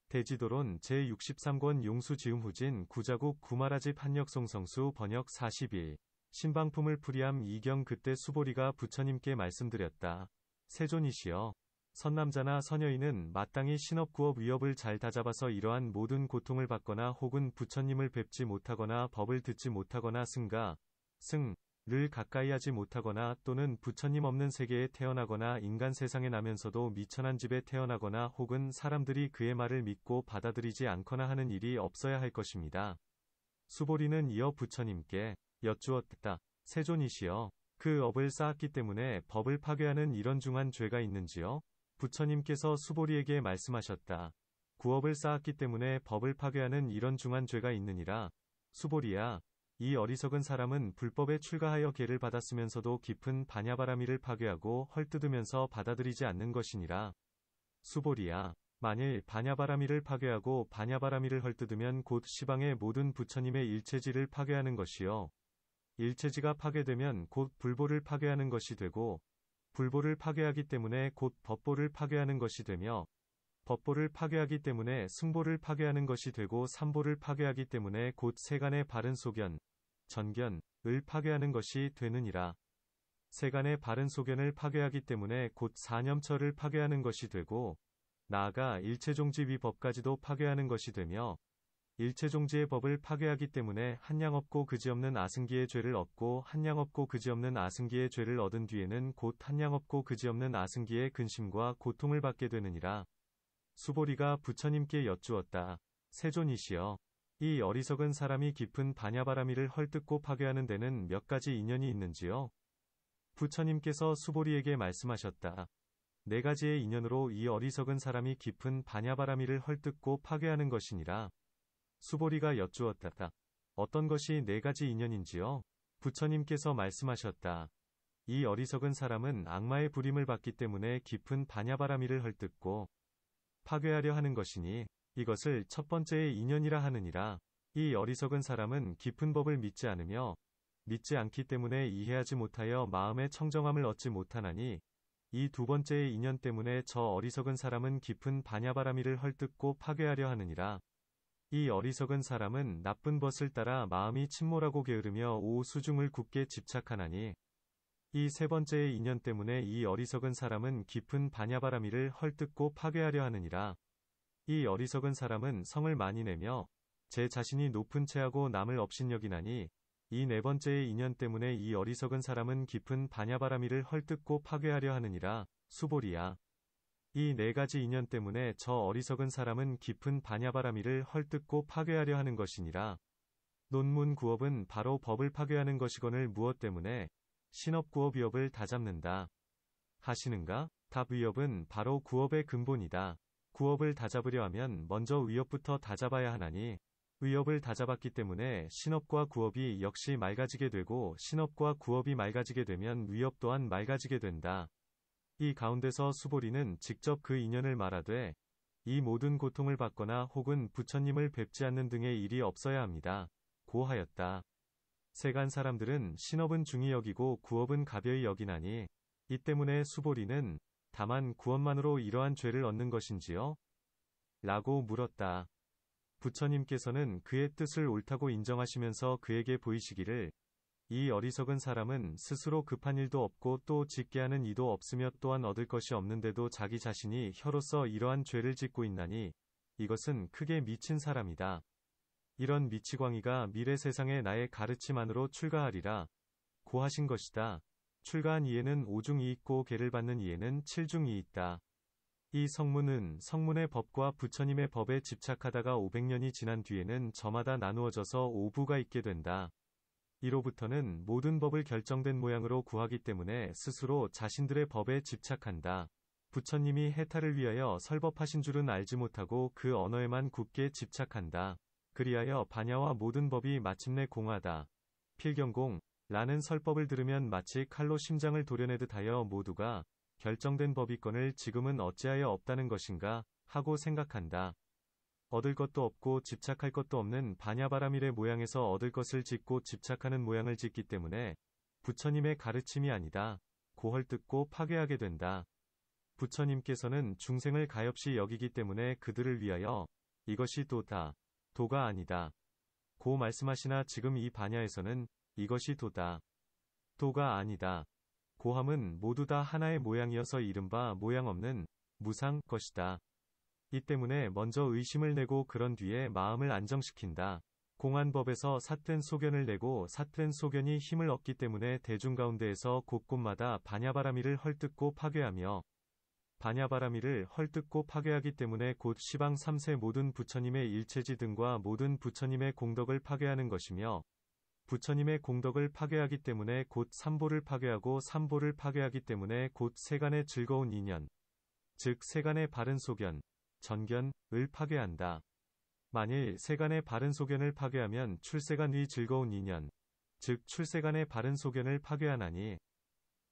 대지도론 제63권 용수지음후진 구자국 구마라집 한역송성수 번역 41. 신방품을 풀이함 이경 그때 수보리가 부처님께 말씀드렸다. 세존이시여. 선남자나 선여인은 마땅히 신업구업 위업을 잘 다잡아서 이러한 모든 고통을 받거나 혹은 부처님을 뵙지 못하거나 법을 듣지 못하거나 승을 가까이 하지 못하거나 또는 부처님 없는 세계에 태어나거나 인간 세상에 나면서도 미천한 집에 태어나거나 혹은 사람들이 그의 말을 믿고 받아들이지 않거나 하는 일이 없어야 할 것입니다. 수보리는 이어 부처님께 여쭈었다. 세존이시여. 그 업을 쌓았기 때문에 법을 파괴하는 이런 중한 죄가 있는지요? 부처님께서 수보리에게 말씀하셨다. 구업을 쌓았기 때문에 법을 파괴하는 이런 중한 죄가 있느니라. 수보리야. 이 어리석은 사람은 불법에 출가하여 계를 받았으면서도 깊은 반야바라미를 파괴하고 헐뜯으면서 받아들이지 않는 것이니라. 수보리야. 만일 반야바라미를 파괴하고 반야바라미를 헐뜯으면 곧 시방의 모든 부처님의 일체지를 파괴하는 것이요. 일체지가 파괴되면 곧 불보를 파괴하는 것이 되고, 불보를 파괴하기 때문에 곧 법보를 파괴하는 것이 되며, 법보를 파괴하기 때문에 승보를 파괴하는 것이 되고 삼보를 파괴하기 때문에 곧 세간의 바른 소견, 전견을 파괴하는 것이 되느니라. 세간의 바른 소견을 파괴하기 때문에 곧 사념처를 파괴하는 것이 되고, 나아가 일체종지 위법까지도 파괴하는 것이 되며, 일체종지의 법을 파괴하기 때문에 한량없고 그지없는 아승기의 죄를 얻고 한량없고 그지없는 아승기의 죄를 얻은 뒤에는 곧 한량없고 그지없는 아승기의 근심과 고통을 받게 되느니라. 수보리가 부처님께 여쭈었다. 세존이시여. 이 어리석은 사람이 깊은 반야바라미를 헐뜯고 파괴하는 데는 몇 가지 인연이 있는지요? 부처님께서 수보리에게 말씀하셨다. 4가지의 인연으로 이 어리석은 사람이 깊은 반야바라미를 헐뜯고 파괴하는 것이니라. 수보리가 여쭈었다. 어떤 것이 4가지 인연인지요? 부처님께서 말씀하셨다. 이 어리석은 사람은 악마의 부림을 받기 때문에 깊은 반야바라미를 헐뜯고 파괴하려 하는 것이니 이것을 첫 번째의 인연이라 하느니라. 이 어리석은 사람은 깊은 법을 믿지 않으며 믿지 않기 때문에 이해하지 못하여 마음의 청정함을 얻지 못하나니 이 2번째의 인연 때문에 저 어리석은 사람은 깊은 반야바라미를 헐뜯고 파괴하려 하느니라. 이 어리석은 사람은 나쁜 벗을 따라 마음이 침몰하고 게으르며 수중을 굳게 집착하나니 이 3번째의 인연 때문에 이 어리석은 사람은 깊은 반야바라미를 헐뜯고 파괴하려 하느니라. 이 어리석은 사람은 성을 많이 내며 제 자신이 높은 체하고 남을 업신여기나니 이 4번째의 인연 때문에 이 어리석은 사람은 깊은 반야바라미를 헐뜯고 파괴하려 하느니라. 수보리야. 이 4가지 인연 때문에 저 어리석은 사람은 깊은 반야바라미를 헐뜯고 파괴하려 하는 것이니라. 논문 구업은 바로 법을 파괴하는 것이거늘 무엇 때문에 신업구업 위업을 다잡는다 하시는가? 답 위업은 바로 구업의 근본이다. 구업을 다잡으려 하면 먼저 위업부터 다잡아야 하나니 위업을 다잡았기 때문에 신업과 구업이 역시 맑아지게 되고 신업과 구업이 맑아지게 되면 위업 또한 맑아지게 된다. 이 가운데서 수보리는 직접 그 인연을 말하되 이 모든 고통을 받거나 혹은 부처님을 뵙지 않는 등의 일이 없어야 합니다. 고 하였다. 세간 사람들은 신업은 중히 여기고 구업은 가벼이 여기나니 이 때문에 수보리는 다만 구업만으로 이러한 죄를 얻는 것인지요? 라고 물었다. 부처님께서는 그의 뜻을 옳다고 인정하시면서 그에게 보이시기를 이 어리석은 사람은 스스로 급한 일도 없고 또 짓게 하는 이도 없으며 또한 얻을 것이 없는데도 자기 자신이 혀로서 이러한 죄를 짓고 있나니 이것은 크게 미친 사람이다. 이런 미치광이가 미래 세상에 나의 가르침안으로 출가하리라. 고 하신 것이다. 출가한 이에는 5중이 있고 계를 받는 이에는 7중이 있다. 이 성문의 법과 부처님의 법에 집착하다가 500년이 지난 뒤에는 저마다 나누어져서 5부가 있게 된다. 이로부터는 모든 법을 결정된 모양으로 구하기 때문에 스스로 자신들의 법에 집착한다. 부처님이 해탈을 위하여 설법하신 줄은 알지 못하고 그 언어에만 굳게 집착한다. 그리하여 반야와 모든 법이 마침내 공하다. 필경공 라는 설법을 들으면 마치 칼로 심장을 도려내듯 하여 모두가 결정된 법이건을 지금은 어찌하여 없다는 것인가 하고 생각한다. 얻을 것도 없고 집착할 것도 없는 반야바라밀의 모양에서 얻을 것을 짓고 집착하는 모양을 짓기 때문에 부처님의 가르침이 아니다. 고헐뜯고 파괴하게 된다. 부처님께서는 중생을 가엾이 여기기 때문에 그들을 위하여 이것이 도다. 도가 아니다. 고 말씀하시나 지금 이 반야에서는 이것이 도다. 도가 아니다. 고함은 모두 다 하나의 모양이어서 이른바 모양 없는 무상 것이다. 이 때문에 먼저 의심을 내고 그런 뒤에 마음을 안정시킨다. 공안법에서 삿된 소견을 내고 삿된 소견이 힘을 얻기 때문에 대중 가운데에서 곳곳마다 반야바라미를 헐뜯고 파괴하며 반야바라미를 헐뜯고 파괴하기 때문에 곧 시방 3세 모든 부처님의 일체지 등과 모든 부처님의 공덕을 파괴하는 것이며 부처님의 공덕을 파괴하기 때문에 곧 삼보를 파괴하고 삼보를 파괴하기 때문에 곧 세간의 즐거운 인연, 즉 세간의 바른 소견, 전견을 파괴한다. 만일 세간의 바른 소견을 파괴하면 출세간 위 즐거운 인연, 즉 출세간의 바른 소견을 파괴하나니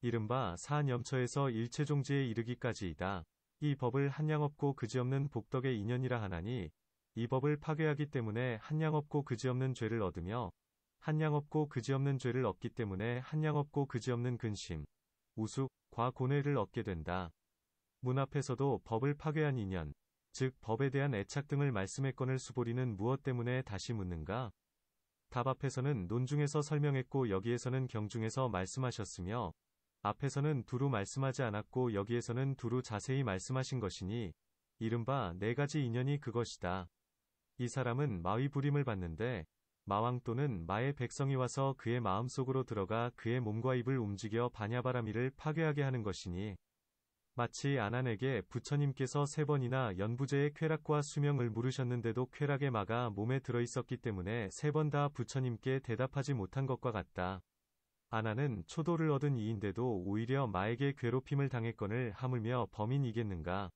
이른바 사한염처에서 일체종지에 이르기까지이다. 이 법을 한량없고 그지없는 복덕의 인연이라 하나니 이 법을 파괴하기 때문에 한량없고 그지없는 죄를 얻으며 한량없고 그지없는 죄를 얻기 때문에 한량없고 그지없는 근심, 우숙, 과고뇌를 얻게 된다. 문 앞에서도 법을 파괴한 인연, 즉 법에 대한 애착 등을 말씀했거늘 수보리는 무엇 때문에 다시 묻는가? 답 앞에서는 논중에서 설명했고 여기에서는 경중에서 말씀하셨으며 앞에서는 두루 말씀하지 않았고 여기에서는 두루 자세히 말씀하신 것이니 이른바 네 가지 인연이 그것이다. 이 사람은 마의 부림을 받는데 마왕 또는 마의 백성이 와서 그의 마음속으로 들어가 그의 몸과 입을 움직여 반야바라미를 파괴하게 하는 것이니 마치 아난에게 부처님께서 3번이나 연부제의 쾌락과 수명을 물으셨는데도 쾌락의 마가 몸에 들어있었기 때문에 3번 다 부처님께 대답하지 못한 것과 같다. 아난은 초도를 얻은 이인데도 오히려 마에게 괴롭힘을 당했거늘 하물며 범인이겠는가.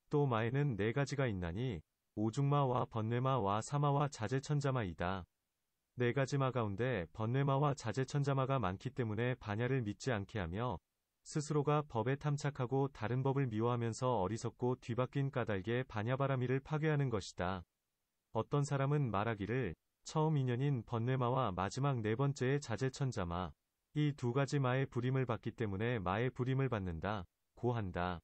또 마에는 4가지가 있나니 오중마와 번뇌마와 사마와 자제천자마이다. 4가지 마 가운데 번뇌마와 자제천자마가 많기 때문에 반야를 믿지 않게 하며 스스로가 법에 탐착하고 다른 법을 미워하면서 어리석고 뒤바뀐 까닭에 반야바라미를 파괴하는 것이다. 어떤 사람은 말하기를 처음 인연인 번뇌마와 마지막 4번째의 자제천자마 이 2가지 마의 부림을 받기 때문에 마의 부림을 받는다 고 한다.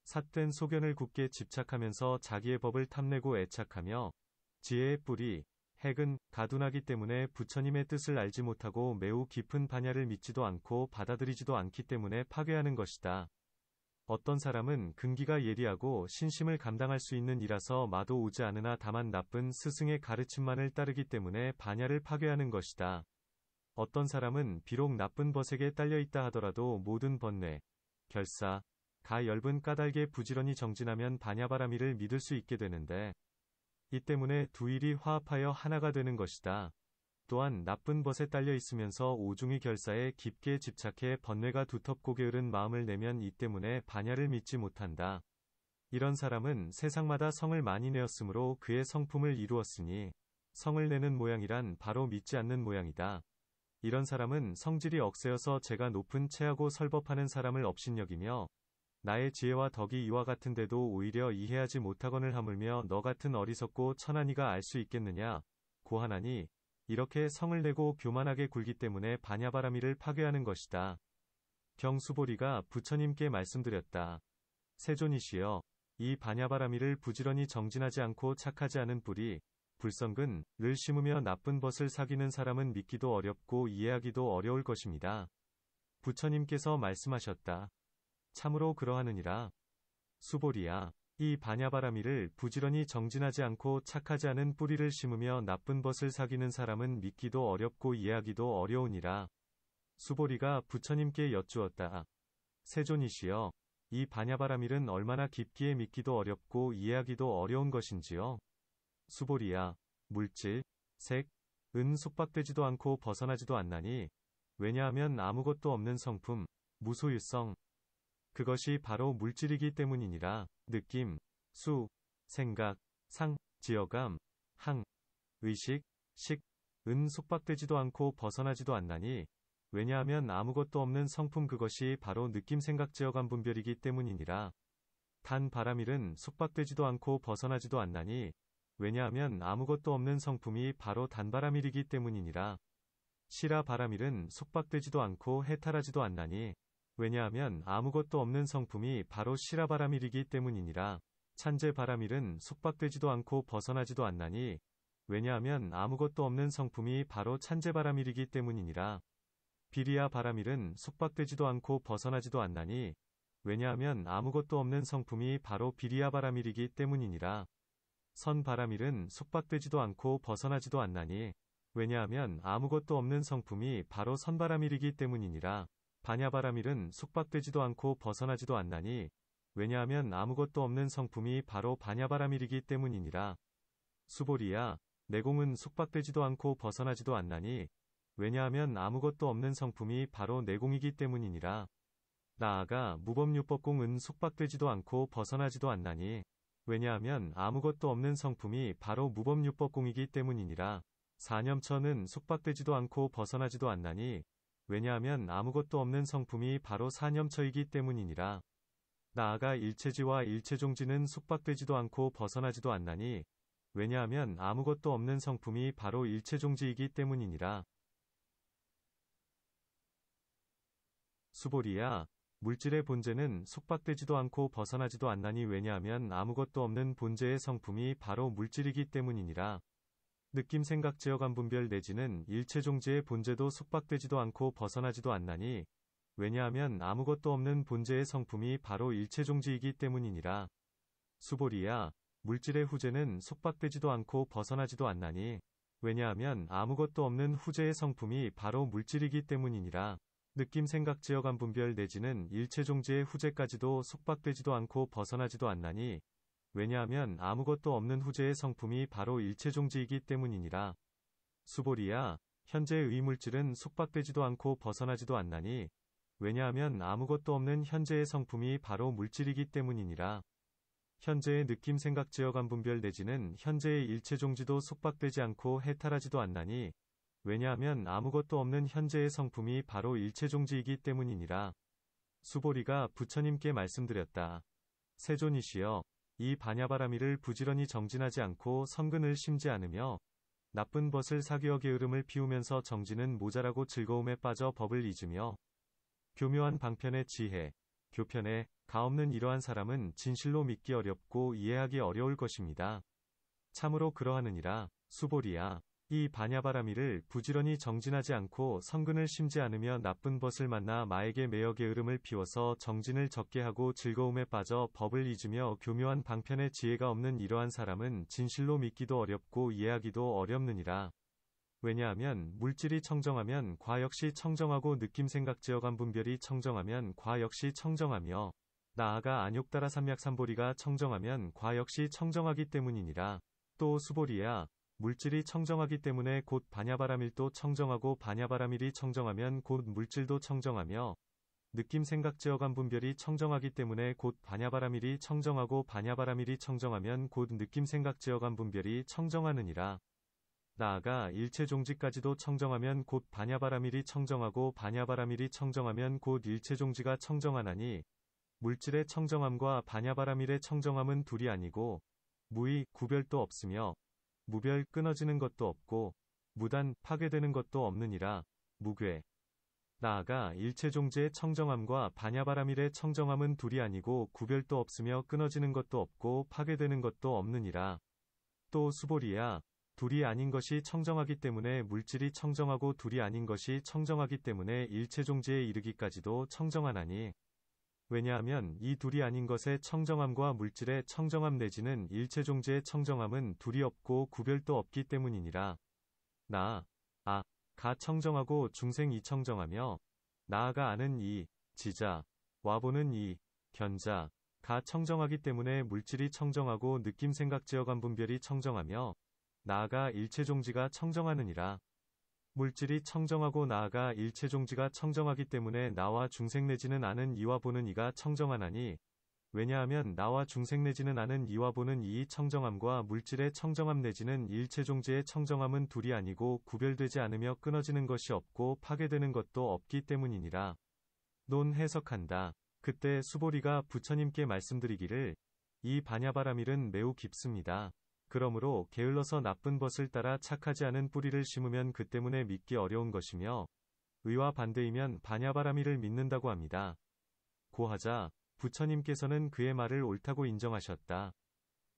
삿된 소견을 굳게 집착하면서 자기의 법을 탐내고 애착하며 지혜의 뿌리 핵은 가둔하기 때문에 부처님의 뜻을 알지 못하고 매우 깊은 반야를 믿지도 않고 받아들이지도 않기 때문에 파괴하는 것이다. 어떤 사람은 근기가 예리하고 신심을 감당할 수 있는 이라서 마도 오지 않으나 다만 나쁜 스승의 가르침만을 따르기 때문에 반야를 파괴하는 것이다. 어떤 사람은 비록 나쁜 벗에게 딸려있다 하더라도 모든 번뇌, 결사, 가 엷은 까닭에 부지런히 정진하면 반야바라미를 믿을 수 있게 되는데 이 때문에 두 일이 화합하여 하나가 되는 것이다. 또한 나쁜 벗에 딸려 있으면서 오중의 결사에 깊게 집착해 번뇌가 두텁고 게으른 마음을 내면 이 때문에 반야를 믿지 못한다. 이런 사람은 세상마다 성을 많이 내었으므로 그의 성품을 이루었으니 성을 내는 모양이란 바로 믿지 않는 모양이다. 이런 사람은 성질이 억세여서 제가 높은 체하고 설법하는 사람을 업신여기며 나의 지혜와 덕이 이와 같은데도 오히려 이해하지 못하거늘 하물며 너 같은 어리석고 천한 이가 알 수 있겠느냐 고 하나니 이렇게 성을 내고 교만하게 굴기 때문에 반야바라미를 파괴하는 것이다. 경수보리가 부처님께 말씀드렸다. 세존이시여, 이 반야바라미를 부지런히 정진하지 않고 착하지 않은 뿌리, 불성근을 심으며 나쁜 벗을 사귀는 사람은 믿기도 어렵고 이해하기도 어려울 것입니다. 부처님께서 말씀하셨다. 참으로 그러하느니라. 수보리야, 이 반야바라미를 부지런히 정진하지 않고 착하지 않은 뿌리를 심으며 나쁜 벗을 사귀는 사람은 믿기도 어렵고 이해하기도 어려우니라. 수보리가 부처님께 여쭈었다. 세존이시여, 이 반야바라밀은 얼마나 깊기에 믿기도 어렵고 이해하기도 어려운 것인지요. 수보리야, 물질, 색, 은 속박되지도 않고 벗어나지도 않나니 왜냐하면 아무것도 없는 성품, 무소유성, 그것이 바로 물질이기 때문이니라. 느낌, 수, 생각, 상, 지어감, 항, 의식, 식, 은 속박되지도 않고 벗어나지도 않나니 왜냐하면 아무것도 없는 성품 그것이 바로 느낌 생각 지어감 분별이기 때문이니라. 단 바라밀은 속박되지도 않고 벗어나지도 않나니 왜냐하면 아무것도 없는 성품이 바로 단바라밀이기 때문이니라. 시라 바라밀은 속박되지도 않고 해탈하지도 않나니 왜냐하면 아무것도 없는 성품이 바로 실화바라밀이기 때문이니라. 찬재바라밀은 속박되지도 않고 벗어나지도 않나니 왜냐하면 아무것도 없는 성품이 바로 찬재바라밀이기 때문이니라. 비리야바라밀은 속박되지도 않고 벗어나지도 않나니 왜냐하면 아무것도 없는 성품이 바로 비리야바라밀이기 때문이니라. 선바라밀은 속박되지도 않고 벗어나지도 않나니 왜냐하면 아무것도 없는 성품이 바로 선바라밀이기 때문이니라. 반야바라밀은 속박되지도 않고 벗어나지도 않나니 왜냐하면 아무것도 없는 성품이 바로 반야바라밀이기 때문이니라. 수보리야, 내공은 속박되지도 않고 벗어나지도 않나니 왜냐하면 아무것도 없는 성품이 바로 내공이기 때문이니라. 나아가 무법유법공은 속박되지도 않고 벗어나지도 않나니 왜냐하면 아무것도 없는 성품이 바로 무법유법공이기 때문이니라. 사념처는 속박되지도 않고 벗어나지도 않나니 왜냐하면 아무것도 없는 성품이 바로 사념처이기 때문이니라. 나아가 일체지와 일체종지는 속박되지도 않고 벗어나지도 않나니 왜냐하면 아무것도 없는 성품이 바로 일체종지이기 때문이니라. 수보리야, 물질의 본재는 속박되지도 않고 벗어나지도 않나니 왜냐하면 아무것도 없는 본재의 성품이 바로 물질이기 때문이니라. 느낌 생각 제어감 분별 내지는 일체종지의 본재도 속박되지도 않고 벗어나지도 않나니 왜냐하면 아무것도 없는 본재의 성품이 바로 일체종지이기 때문이니라. 수보리야, 물질의 후재는 속박되지도 않고 벗어나지도 않나니 왜냐하면 아무것도 없는 후재의 성품이 바로 물질이기 때문이니라. 느낌 생각 제어감 분별 내지는 일체종지의 후재까지도 속박되지도 않고 벗어나지도 않나니 왜냐하면 아무것도 없는 후재의 성품이 바로 일체종지이기 때문이니라. 수보리야, 현재의 의물질은 속박되지도 않고 벗어나지도 않나니 왜냐하면 아무것도 없는 현재의 성품이 바로 물질이기 때문이니라. 현재의 느낌 생각 제어감 분별 내지는 현재의 일체종지도 속박되지 않고 해탈하지도 않나니 왜냐하면 아무것도 없는 현재의 성품이 바로 일체종지이기 때문이니라. 수보리가 부처님께 말씀드렸다. 세존이시여, 이 반야바라밀을 부지런히 정진하지 않고 성근을 심지 않으며 나쁜 벗을 사귀어 게으름을 피우면서 정진은 모자라고 즐거움에 빠져 법을 잊으며 교묘한 방편의 지혜, 교편에 가없는 이러한 사람은 진실로 믿기 어렵고 이해하기 어려울 것입니다. 참으로 그러하느니라. 수보리야, 이 반야바라밀을 부지런히 정진하지 않고 성근을 심지 않으며 나쁜 벗을 만나 마에게 매여 게으름을 피워서 정진을 적게 하고 즐거움에 빠져 법을 잊으며 교묘한 방편의 지혜가 없는 이러한 사람은 진실로 믿기도 어렵고 이해하기도 어렵느니라. 왜냐하면 물질이 청정하면 과 역시 청정하고 느낌 생각 제어감 분별이 청정하면 과 역시 청정하며 나아가 안욕따라 삼약삼보리가 청정하면 과 역시 청정하기 때문이니라. 또 수보리야, 물질이 청정하기 때문에 곧 반야바라밀도 청정하고 반야바라밀이 청정하면 곧 물질도 청정하며 느낌 생각 제어감 분별이 청정하기 때문에 곧 반야바라밀이 청정하고 반야바라밀이 청정하면 곧 느낌 생각 제어감 분별이 청정하느니라. 나아가 일체종지까지도 청정하면 곧 반야바라밀이 청정하고 반야바라밀이 청정하면 곧 일체종지가 청정하나니 물질의 청정함과 반야바라밀의 청정함은 둘이 아니고 무의, 구별도 없으며 무별, 끊어지는 것도 없고 무단, 파괴되는 것도 없느니라. 무괴. 나아가 일체종지의 청정함과 반야바라밀의 청정함은 둘이 아니고 구별도 없으며 끊어지는 것도 없고 파괴되는 것도 없느니라. 또 수보리야, 둘이 아닌 것이 청정하기 때문에 물질이 청정하고 둘이 아닌 것이 청정하기 때문에 일체종지에 이르기까지도 청정하나니 왜냐하면 이 둘이 아닌 것의 청정함과 물질의 청정함 내지는 일체종지의 청정함은 둘이 없고 구별도 없기 때문이니라. 가 청정하고 중생이 청정하며 나아가 아는 이, 지자, 와보는 이, 견자, 가 청정하기 때문에 물질이 청정하고 느낌 생각 제어감 분별이 청정하며 나아가 일체종지가 청정하느니라. 물질이 청정하고 나아가 일체종지가 청정하기 때문에 나와 중생 내지는 아는 이와 보는 이가 청정하나니 왜냐하면 나와 중생 내지는 아는 이와 보는 이의 청정함과 물질의 청정함 내지는 일체종지의 청정함은 둘이 아니고 구별되지 않으며 끊어지는 것이 없고 파괴되는 것도 없기 때문이니라. 논 해석한다. 그때 수보리가 부처님께 말씀드리기를 이 반야바라밀은 매우 깊습니다. 그러므로 게을러서 나쁜 벗을 따라 착하지 않은 뿌리를 심으면 그 때문에 믿기 어려운 것이며 의와 반대이면 반야바라밀을 믿는다고 합니다. 고하자 부처님께서는 그의 말을 옳다고 인정하셨다.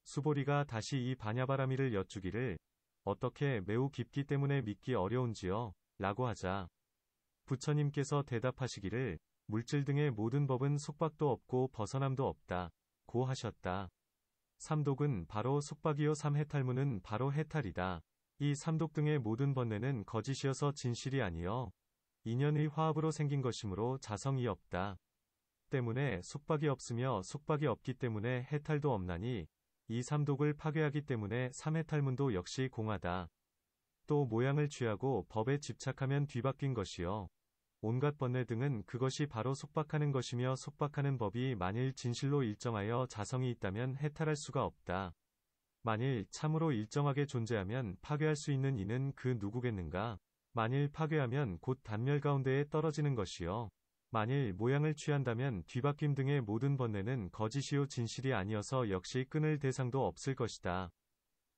수보리가 다시 이 반야바라미를 여쭈기를 어떻게 매우 깊기 때문에 믿기 어려운지요? 라고 하자 부처님께서 대답하시기를 물질 등의 모든 법은 속박도 없고 벗어남도 없다. 고 하셨다. 삼독은 바로 속박이요 삼해탈문은 바로 해탈이다. 이 삼독 등의 모든 번뇌는 거짓이어서 진실이 아니요 인연의 화합으로 생긴 것이므로 자성이 없다. 때문에 속박이 없으며 속박이 없기 때문에 해탈도 없나니 이 삼독을 파괴하기 때문에 삼해탈문도 역시 공하다. 또 모양을 취하고 법에 집착하면 뒤바뀐 것이요 온갖 번뇌 등은 그것이 바로 속박하는 것이며 속박하는 법이 만일 진실로 일정하여 자성이 있다면 해탈할 수가 없다. 만일 참으로 일정하게 존재하면 파괴할 수 있는 이는 그 누구겠는가? 만일 파괴하면 곧 단멸 가운데에 떨어지는 것이요. 만일 모양을 취한다면 뒤바뀜 등의 모든 번뇌는 거짓이요 진실이 아니어서 역시 끊을 대상도 없을 것이다.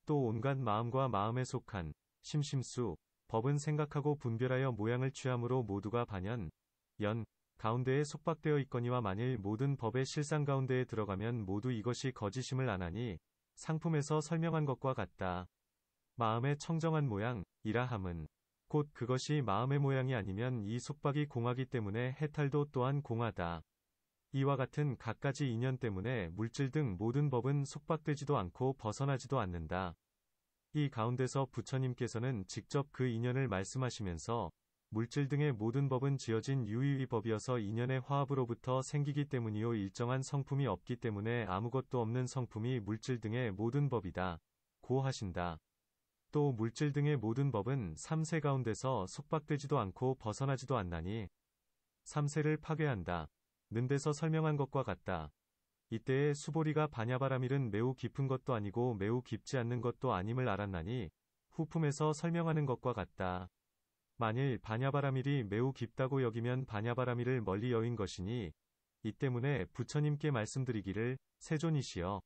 또 온갖 마음과 마음에 속한 심심수, 법은 생각하고 분별하여 모양을 취함으로 모두가 반연, 연, 가운데에 속박되어 있거니와 만일 모든 법의 실상 가운데에 들어가면 모두 이것이 거짓임을 아나니 상품에서 설명한 것과 같다. 마음의 청정한 모양, 이라 함은 곧 그것이 마음의 모양이 아니면 이 속박이 공하기 때문에 해탈도 또한 공하다. 이와 같은 갖가지 인연 때문에 물질 등 모든 법은 속박되지도 않고 벗어나지도 않는다. 이 가운데서 부처님께서는 직접 그 인연을 말씀하시면서 물질 등의 모든 법은 지어진 유의의 법이어서 인연의 화합으로부터 생기기 때문이요 일정한 성품이 없기 때문에 아무것도 없는 성품이 물질 등의 모든 법이다. 고 하신다. 또 물질 등의 모든 법은 삼세 가운데서 속박되지도 않고 벗어나지도 않나니 삼세를 파괴한다. 는 데서 설명한 것과 같다. 이때에 수보리가 반야바라밀은 매우 깊은 것도 아니고 매우 깊지 않는 것도 아님을 알았나니 후품에서 설명하는 것과 같다. 만일 반야바라밀이 매우 깊다고 여기면 반야바라밀을 멀리 여인 것이니 이 때문에 부처님께 말씀드리기를 세존이시여.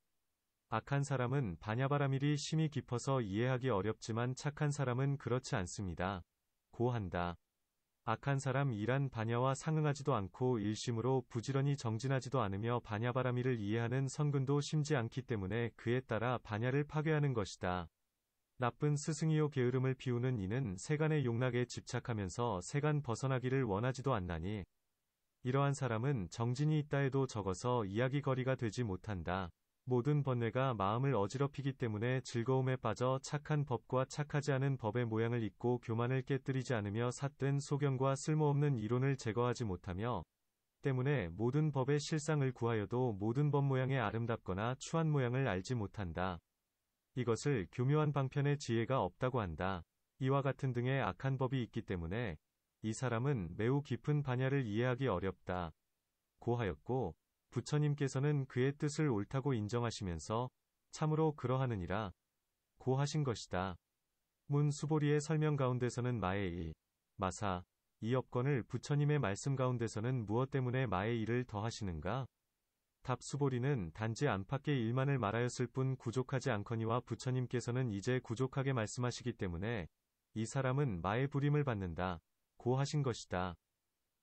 악한 사람은 반야바라밀이 심히 깊어서 이해하기 어렵지만 착한 사람은 그렇지 않습니다. 고 한다. 악한 사람 이란 반야와 상응하지도 않고 일심으로 부지런히 정진하지도 않으며 반야바라밀을 이해하는 선근도 심지 않기 때문에 그에 따라 반야를 파괴하는 것이다. 나쁜 스승이요 게으름을 피우는 이는 세간의 용락에 집착하면서 세간 벗어나기를 원하지도 않나니 이러한 사람은 정진이 있다 해도 적어서 이야기거리가 되지 못한다. 모든 번뇌가 마음을 어지럽히기 때문에 즐거움에 빠져 착한 법과 착하지 않은 법의 모양을 잊고 교만을 깨뜨리지 않으며 삿된 소견과 쓸모없는 이론을 제거하지 못하며 때문에 모든 법의 실상을 구하여도 모든 법 모양의 아름답거나 추한 모양을 알지 못한다. 이것을 교묘한 방편의 지혜가 없다고 한다. 이와 같은 등의 악한 법이 있기 때문에 이 사람은 매우 깊은 반야를 이해하기 어렵다. 고 하였고 부처님께서는 그의 뜻을 옳다고 인정하시면서 참으로 그러하느니라 고 하신 것이다. 문 수보리의 설명 가운데서는 마의 일, 마사, 이 업권을 부처님의 말씀 가운데서는 무엇 때문에 마의 일을 더하시는가? 답 수보리는 단지 안팎의 일만을 말하였을 뿐 구족하지 않거니와 부처님께서는 이제 구족하게 말씀하시기 때문에 이 사람은 마의 부림을 받는다. 고 하신 것이다.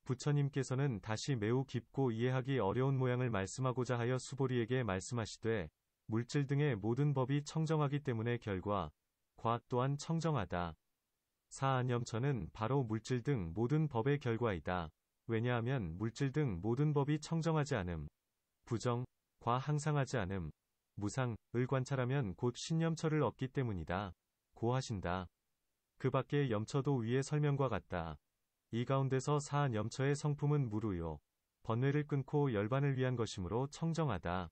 부처님께서는 다시 매우 깊고 이해하기 어려운 모양을 말씀하고자 하여 수보리에게 말씀하시되 물질 등의 모든 법이 청정하기 때문에 결과, 과 또한 청정하다. 사안염처는 바로 물질 등 모든 법의 결과이다. 왜냐하면 물질 등 모든 법이 청정하지 않음, 부정, 과 항상하지 않음, 무상을 관찰하면 곧 신염처를 얻기 때문이다. 고 하신다. 그 밖의 염처도 위의 설명과 같다. 이 가운데서 사한 염처의 성품은 무루요. 번뇌를 끊고 열반을 위한 것이므로 청정하다.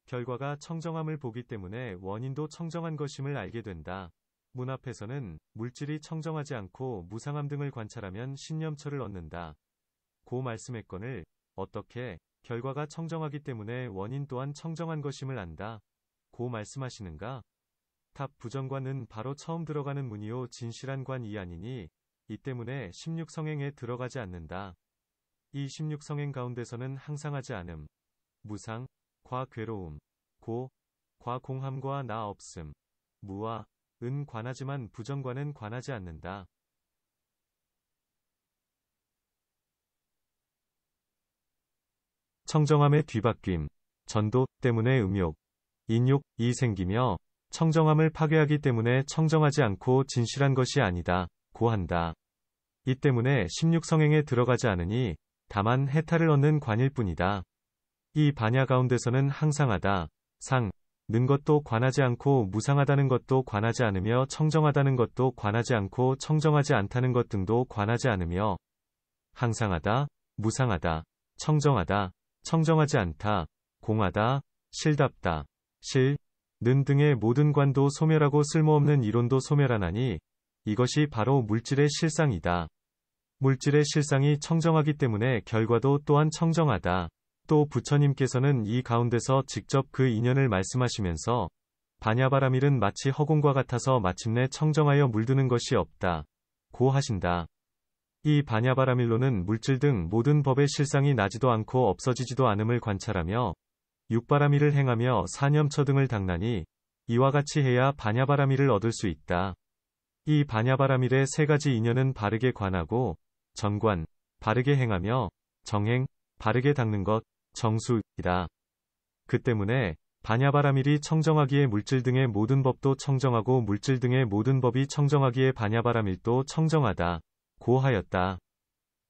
결과가 청정함을 보기 때문에 원인도 청정한 것임을 알게 된다. 문 앞에서는 물질이 청정하지 않고 무상함 등을 관찰하면 신염처를 얻는다. 고 말씀했거늘 어떻게 결과가 청정하기 때문에 원인 또한 청정한 것임을 안다. 고 말씀하시는가? 답 부정관은 바로 처음 들어가는 문이요 진실한 관이 아니니 이 때문에 16성행에 들어가지 않는다. 이 16성행 가운데서는 항상하지 않음, 무상, 과 괴로움, 고, 과 공함과 나 없음, 무와, 은 관하지만 부정관은 관하지 않는다. 청정함의 뒤바뀜, 전도 때문에 음욕, 인욕이 생기며 청정함을 파괴하기 때문에 청정하지 않고 진실한 것이 아니다, 고 한다. 이 때문에 16성행에 들어가지 않으니 다만 해탈을 얻는 관일 뿐이다. 이 반야 가운데서는 항상하다, 상, 는 것도 관하지 않고 무상하다는 것도 관하지 않으며 청정하다는 것도 관하지 않고 청정하지 않다는 것 등도 관하지 않으며 항상하다, 무상하다, 청정하다, 청정하지 않다, 공하다, 실답다, 실, 는 등의 모든 관도 소멸하고 쓸모없는 이론도 소멸하나니 이것이 바로 물질의 실상이다. 물질의 실상이 청정하기 때문에 결과도 또한 청정하다. 또 부처님께서는 이 가운데서 직접 그 인연을 말씀하시면서 반야바라밀은 마치 허공과 같아서 마침내 청정하여 물드는 것이 없다, 고 하신다. 이 반야바라밀로는 물질 등 모든 법의 실상이 나지도 않고 없어지지도 않음을 관찰하며 육바라밀을 행하며 사념처 등을 닦나니 이와 같이 해야 반야바라밀을 얻을 수 있다. 이 반야바라밀의 세 가지 인연은 바르게 관하고 정관, 바르게 행하며 정행, 바르게 닦는 것, 정수이다. 그 때문에 반야바라밀이 청정하기에 물질 등의 모든 법도 청정하고 물질 등의 모든 법이 청정하기에 반야바라밀도 청정하다, 고 하였다.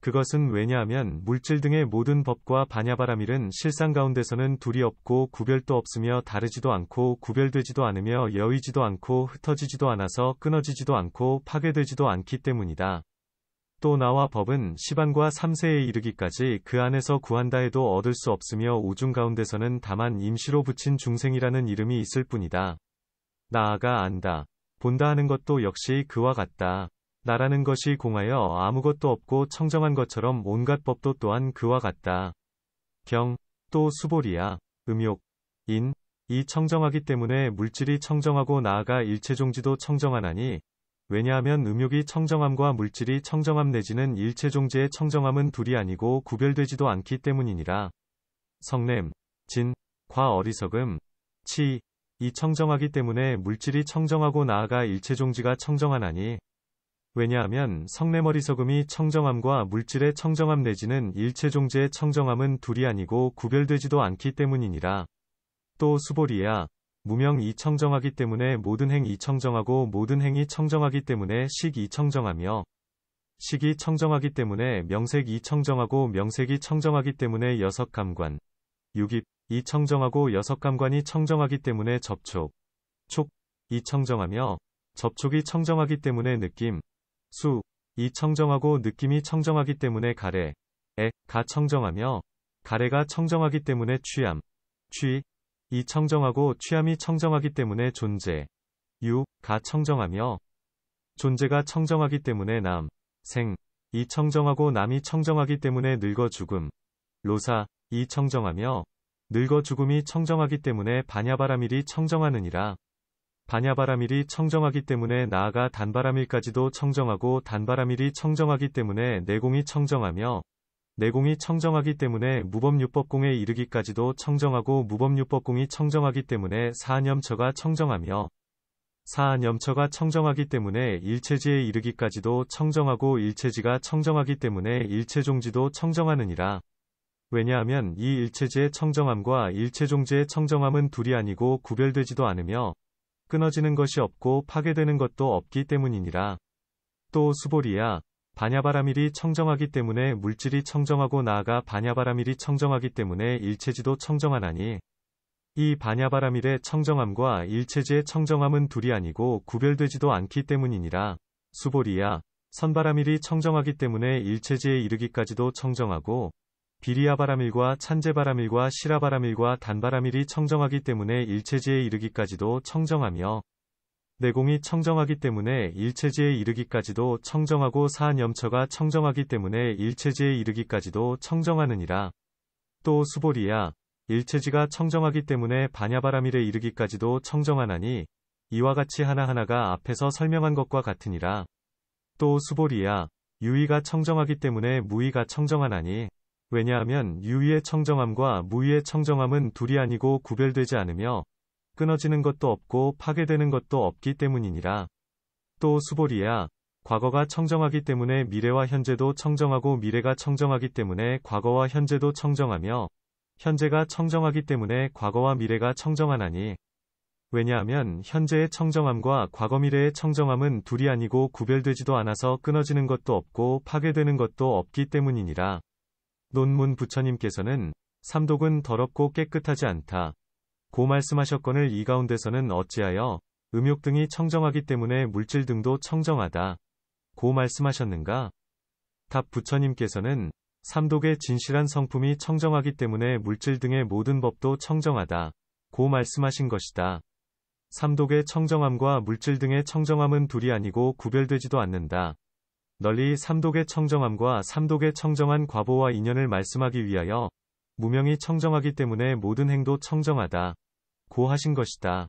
그것은 왜냐하면 물질 등의 모든 법과 반야바라밀은 실상 가운데서는 둘이 없고 구별도 없으며 다르지도 않고 구별되지도 않으며 여위지도 않고 흩어지지도 않아서 끊어지지도 않고 파괴되지도 않기 때문이다. 또 나와 법은 시반과 3세에 이르기까지 그 안에서 구한다 해도 얻을 수 없으며 오중 가운데서는 다만 임시로 붙인 중생이라는 이름이 있을 뿐이다. 나아가 안다, 본다 하는 것도 역시 그와 같다. 나라는 것이 공하여 아무것도 없고 청정한 것처럼 온갖 법도 또한 그와 같다. 경, 또 수보리야, 음욕, 인, 이 청정하기 때문에 물질이 청정하고 나아가 일체종지도 청정하나니 왜냐하면 음욕이 청정함과 물질이 청정함 내지는 일체종지의 청정함은 둘이 아니고 구별되지도 않기 때문이니라. 성냄, 진, 과 어리석음, 치, 이 청정하기 때문에 물질이 청정하고 나아가 일체종지가 청정하나니 왜냐하면 성냄 어리석음이 청정함과 물질의 청정함 내지는 일체종지의 청정함은 둘이 아니고 구별되지도 않기 때문이니라. 또 수보리야, 무명 이 청정하기 때문에 모든 행이 청정하고 모든 행이 청정하기 때문에 식이 청정하며 식이 청정하기 때문에 명색이 청정하고 명색이 청정하기 때문에 여섯감관, 육입, 이 청정하고 여섯감관이 청정하기 때문에 접촉, 촉, 이 청정하며 접촉이 청정하기 때문에 느낌, 수, 이 청정하고 느낌이 청정하기 때문에 가래, 에, 가 청정하며 가래가 청정하기 때문에 취함, 취, 이 청정하고 취함이 청정하기 때문에 존재, 유, 가 청정하며 존재가 청정하기 때문에 남, 생, 이 청정하고 남이 청정하기 때문에 늙어 죽음, 로사, 이 청정하며 늙어 죽음이 청정하기 때문에 반야바라밀이 청정하느니라. 반야바라밀이 청정하기 때문에 나아가 단바라밀까지도 청정하고 단바라밀이 청정하기 때문에 내공이 청정하며 내공이 청정하기 때문에 무법유법공에 이르기까지도 청정하고 무법유법공이 청정하기 때문에 사념처가 청정하며 사념처가 청정하기 때문에 일체지에 이르기까지도 청정하고 일체지가 청정하기 때문에 일체종지도 청정하느니라. 왜냐하면 이 일체지의 청정함과 일체종지의 청정함은 둘이 아니고 구별되지도 않으며 끊어지는 것이 없고 파괴되는 것도 없기 때문이니라. 또 수보리야, 반야바라밀이 청정하기 때문에 물질이 청정하고 나아가 반야바라밀이 청정하기 때문에 일체지도 청정하나니 이 반야바라밀의 청정함과 일체지의 청정함은 둘이 아니고 구별되지도 않기 때문이니라. 수보리야, 선바라밀이 청정하기 때문에 일체지에 이르기까지도 청정하고 비리야바라밀과 찬제바라밀과 시라바라밀과 단바라밀이 청정하기 때문에 일체지에 이르기까지도 청정하며 내공이 청정하기 때문에 일체지에 이르기까지도 청정하고 사념처가 청정하기 때문에 일체지에 이르기까지도 청정하느니라. 또 수보리야, 일체지가 청정하기 때문에 반야바라밀에 이르기까지도 청정하나니 이와 같이 하나하나가 앞에서 설명한 것과 같으니라. 또 수보리야, 유의가 청정하기 때문에 무의가 청정하나니 왜냐하면 유의의 청정함과 무의의 청정함은 둘이 아니고 구별되지 않으며 끊어지는 것도 없고 파괴되는 것도 없기 때문이니라. 또 수보리야, 과거가 청정하기 때문에 미래와 현재도 청정하고 미래가 청정하기 때문에 과거와 현재도 청정하며 현재가 청정하기 때문에 과거와 미래가 청정하나니. 왜냐하면 현재의 청정함과 과거 미래의 청정함은 둘이 아니고 구별되지도 않아서 끊어지는 것도 없고 파괴되는 것도 없기 때문이니라. 논문 부처님께서는 삼독은 더럽고 깨끗하지 않다 고 말씀하셨거늘 이 가운데서는 어찌하여 음욕 등이 청정하기 때문에 물질 등도 청정하다 고 말씀하셨는가? 답 부처님께서는 삼독의 진실한 성품이 청정하기 때문에 물질 등의 모든 법도 청정하다 고 말씀하신 것이다. 삼독의 청정함과 물질 등의 청정함은 둘이 아니고 구별되지도 않는다. 널리 삼독의 청정함과 삼독의 청정한 과보와 인연을 말씀하기 위하여 무명이 청정하기 때문에 모든 행도 청정하다 고 하신 것이다.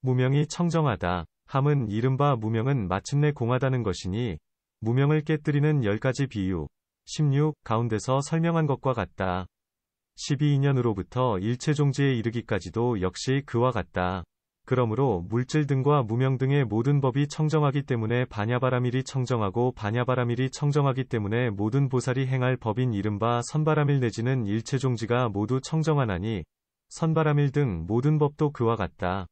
무명이 청정하다 함은 이른바 무명은 마침내 공하다는 것이니 무명을 깨뜨리는 10가지 비유 16 가운데서 설명한 것과 같다. 12인연으로부터 일체종지에 이르기까지도 역시 그와 같다. 그러므로 물질 등과 무명 등의 모든 법이 청정하기 때문에 반야바라밀이 청정하고 반야바라밀이 청정하기 때문에 모든 보살이 행할 법인 이른바 선바라밀 내지는 일체종지가 모두 청정하나니 선바라밀 등 모든 법도 그와 같다.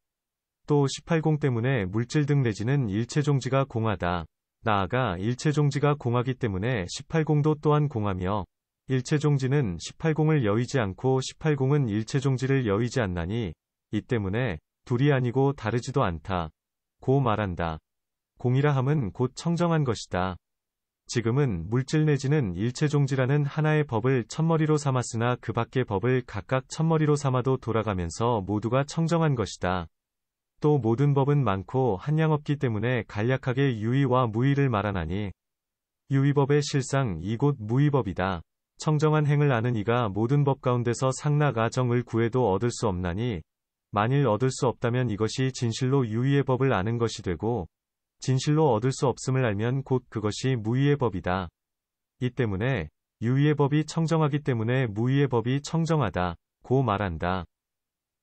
또 18공 때문에 물질 등 내지는 일체종지가 공하다. 나아가 일체종지가 공하기 때문에 18공도 또한 공하며 일체종지는 18공을 여의지 않고 18공은 일체종지를 여의지 않나니 이 때문에 둘이 아니고 다르지도 않다 고 말한다. 공이라 함은 곧 청정한 것이다. 지금은 물질 내지는 일체종지라는 하나의 법을 첫머리로 삼았으나 그 밖의 법을 각각 첫머리로 삼아도 돌아가면서 모두가 청정한 것이다. 또 모든 법은 많고 한량 없기 때문에 간략하게 유의와 무의를 말하나니 유의법의 실상 이곳 무의법이다. 청정한 행을 아는 이가 모든 법 가운데서 상락아정을 구해도 얻을 수 없나니 만일 얻을 수 없다면 이것이 진실로 유의의 법을 아는 것이 되고 진실로 얻을 수 없음을 알면 곧 그것이 무의의 법이다. 이 때문에 유의의 법이 청정하기 때문에 무의의 법이 청정하다 고 말한다.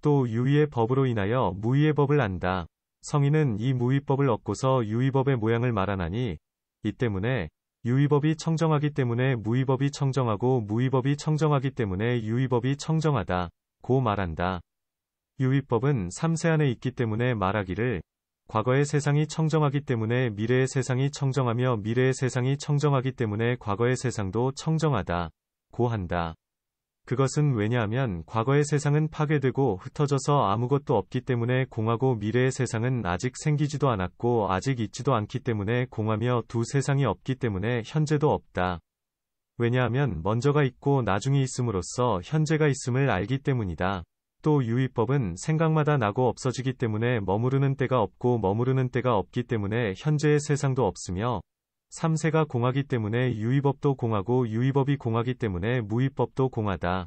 또 유의의 법으로 인하여 무의의 법을 안다. 성인은 이 무의법을 얻고서 유의법의 모양을 말하나니 이 때문에 유의법이 청정하기 때문에 무의법이 청정하고 무의법이 청정하기 때문에 유의법이 청정하다 고 말한다. 유의법은 3세 안에 있기 때문에 말하기를 과거의 세상이 청정하기 때문에 미래의 세상이 청정하며 미래의 세상이 청정하기 때문에 과거의 세상도 청정하다 고 한다. 그것은 왜냐하면 과거의 세상은 파괴되고 흩어져서 아무것도 없기 때문에 공하고 미래의 세상은 아직 생기지도 않았고 아직 있지도 않기 때문에 공하며 두 세상이 없기 때문에 현재도 없다. 왜냐하면 먼저가 있고 나중이 있음으로써 현재가 있음을 알기 때문이다. 또 유의법은 생각마다 나고 없어지기 때문에 머무르는 때가 없고 머무르는 때가 없기 때문에 현재의 세상도 없으며 3세가 공하기 때문에 유의법도 공하고 유의법이 공하기 때문에 무의법도 공하다.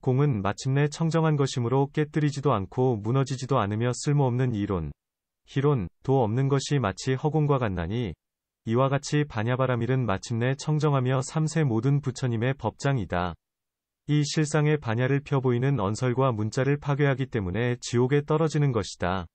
공은 마침내 청정한 것이므로 깨뜨리지도 않고 무너지지도 않으며 쓸모없는 이론, 희론, 도 없는 것이 마치 허공과 같나니 이와 같이 반야바라밀은 마침내 청정하며 3세 모든 부처님의 법장이다. 이 실상의 반야를 펴보이는 언설과 문자를 파괴하기 때문에 지옥에 떨어지는 것이다.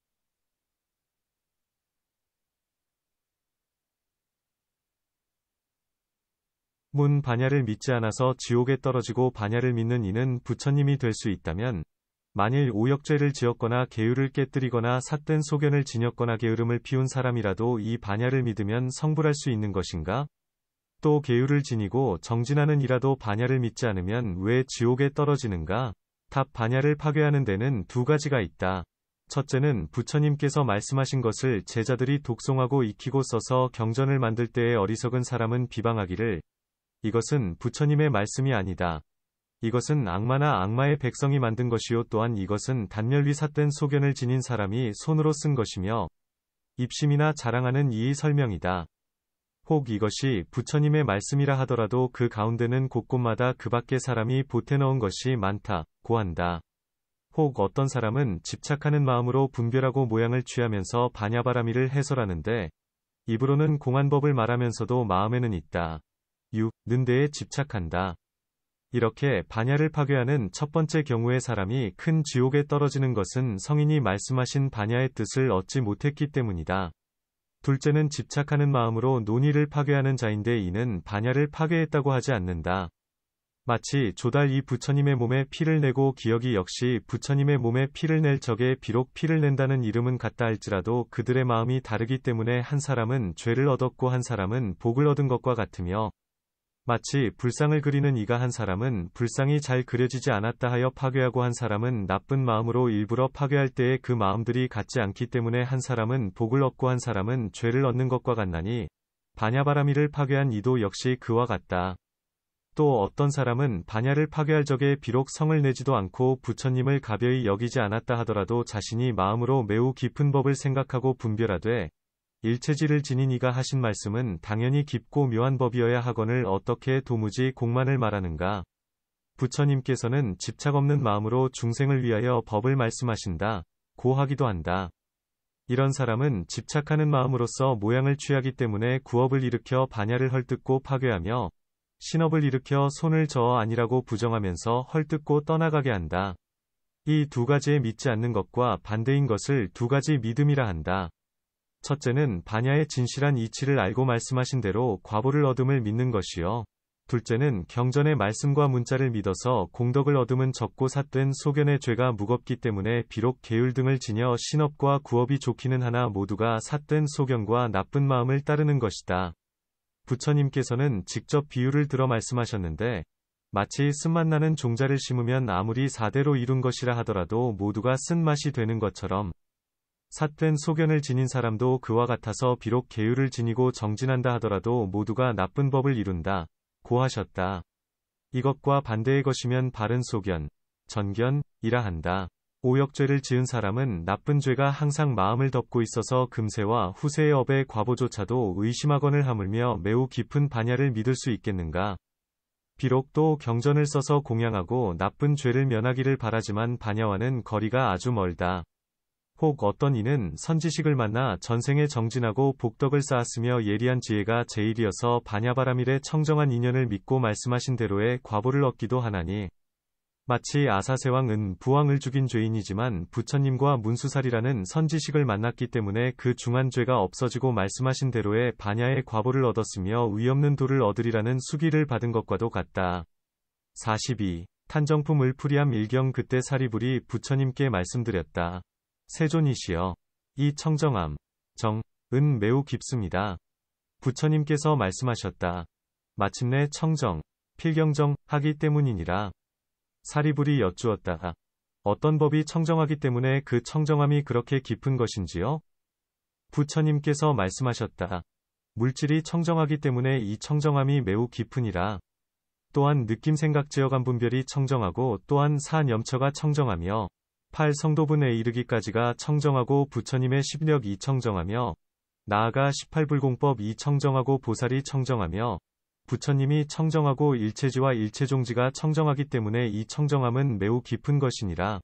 문 반야를 믿지 않아서 지옥에 떨어지고 반야를 믿는 이는 부처님이 될 수 있다면 만일 오역죄를 지었거나 계율을 깨뜨리거나 삿된 소견을 지녔거나 게으름을 피운 사람이라도 이 반야를 믿으면 성불할 수 있는 것인가? 또 계율을 지니고 정진하는 이라도 반야를 믿지 않으면 왜 지옥에 떨어지는가? 답 반야를 파괴하는 데는 두 가지가 있다. 첫째는 부처님께서 말씀하신 것을 제자들이 독송하고 익히고 써서 경전을 만들 때에 어리석은 사람은 비방하기를 이것은 부처님의 말씀이 아니다. 이것은 악마나 악마의 백성이 만든 것이요 또한 이것은 단멸위 삿된 소견을 지닌 사람이 손으로 쓴 것이며 입심이나 자랑하는 이의 설명이다. 혹 이것이 부처님의 말씀이라 하더라도 그 가운데는 곳곳마다 그 밖의 사람이 보태넣은 것이 많다고 한다. 혹 어떤 사람은 집착하는 마음으로 분별하고 모양을 취하면서 반야바라밀을 해설하는데 입으로는 공한 법을 말하면서도 마음에는 있다. 는 데에 집착한다. 이렇게 반야를 파괴하는 첫 번째 경우의 사람이 큰 지옥에 떨어지는 것은 성인이 말씀하신 반야의 뜻을 얻지 못했기 때문이다. 둘째는 집착하는 마음으로 논의를 파괴하는 자인데 이는 반야를 파괴했다고 하지 않는다. 마치 조달 이 부처님의 몸에 피를 내고 기억이 역시 부처님의 몸에 피를 낼 적에 비록 피를 낸다는 이름은 같다 할지라도 그들의 마음이 다르기 때문에 한 사람은 죄를 얻었고 한 사람은 복을 얻은 것과 같으며 마치 불상을 그리는 이가 한 사람은 불상이 잘 그려지지 않았다 하여 파괴하고 한 사람은 나쁜 마음으로 일부러 파괴할 때에 그 마음들이 같지 않기 때문에 한 사람은 복을 얻고 한 사람은 죄를 얻는 것과 같나니 반야바라미를 파괴한 이도 역시 그와 같다. 또 어떤 사람은 반야를 파괴할 적에 비록 성을 내지도 않고 부처님을 가벼이 여기지 않았다 하더라도 자신이 마음으로 매우 깊은 법을 생각하고 분별하되 일체지를 지닌 이가 하신 말씀은 당연히 깊고 묘한 법이어야 하거늘 어떻게 도무지 공만을 말하는가. 부처님께서는 집착 없는 마음으로 중생을 위하여 법을 말씀하신다. 고 하기도 한다. 이런 사람은 집착하는 마음으로서 모양을 취하기 때문에 구업을 일으켜 반야를 헐뜯고 파괴하며 신업을 일으켜 손을 저어 아니라고 부정하면서 헐뜯고 떠나가게 한다. 이 두 가지에 믿지 않는 것과 반대인 것을 두 가지 믿음이라 한다. 첫째는 반야의 진실한 이치를 알고 말씀하신 대로 과보를 얻음을 믿는 것이요. 둘째는 경전의 말씀과 문자를 믿어서 공덕을 얻음은 적고 삿된 소견의 죄가 무겁기 때문에 비록 계율 등을 지녀 신업과 구업이 좋기는 하나 모두가 삿된 소견과 나쁜 마음을 따르는 것이다. 부처님께서는 직접 비유를 들어 말씀하셨는데 마치 쓴맛 나는 종자를 심으면 아무리 사대로 이룬 것이라 하더라도 모두가 쓴맛이 되는 것처럼 삿된 소견을 지닌 사람도 그와 같아서 비록 계율을 지니고 정진한다 하더라도 모두가 나쁜 법을 이룬다. 고 하셨다. 이것과 반대의 것이면 바른 소견, 전견이라 한다. 오역죄를 지은 사람은 나쁜 죄가 항상 마음을 덮고 있어서 금세와 후세의 업의 과보조차도 의심하거늘 하물며 매우 깊은 반야를 믿을 수 있겠는가. 비록 또 경전을 써서 공양하고 나쁜 죄를 면하기를 바라지만 반야와는 거리가 아주 멀다. 혹 어떤 이는 선지식을 만나 전생에 정진하고 복덕을 쌓았으며 예리한 지혜가 제일이어서 반야바라밀의 청정한 인연을 믿고 말씀하신 대로의 과보를 얻기도 하나니 마치 아사세왕은 부왕을 죽인 죄인이지만 부처님과 문수살이라는 선지식을 만났기 때문에 그 중한 죄가 없어지고 말씀하신 대로의 반야의 과보를 얻었으며 위없는 도를 얻으리라는 수기를 받은 것과도 같다. 42. 탄정품 을풀이함 일경 그때 사리불이 부처님께 말씀드렸다. 세존이시여, 이 청정함, 은 매우 깊습니다. 부처님께서 말씀하셨다. 마침내 청정, 필경정 하기 때문이니라. 사리불이 여쭈었다. 어떤 법이 청정하기 때문에 그 청정함이 그렇게 깊은 것인지요? 부처님께서 말씀하셨다. 물질이 청정하기 때문에 이 청정함이 매우 깊으니라. 또한 느낌 생각 지어감 분별이 청정하고 또한 산 염처가 청정하며 8성도분에 이르기까지가 청정하고 부처님의 십력이 청정하며 나아가 18불공법 이 청정하고 보살이 청정하며 부처님이 청정하고 일체지와 일체종지가 청정하기 때문에 이 청정함은 매우 깊은 것이니라.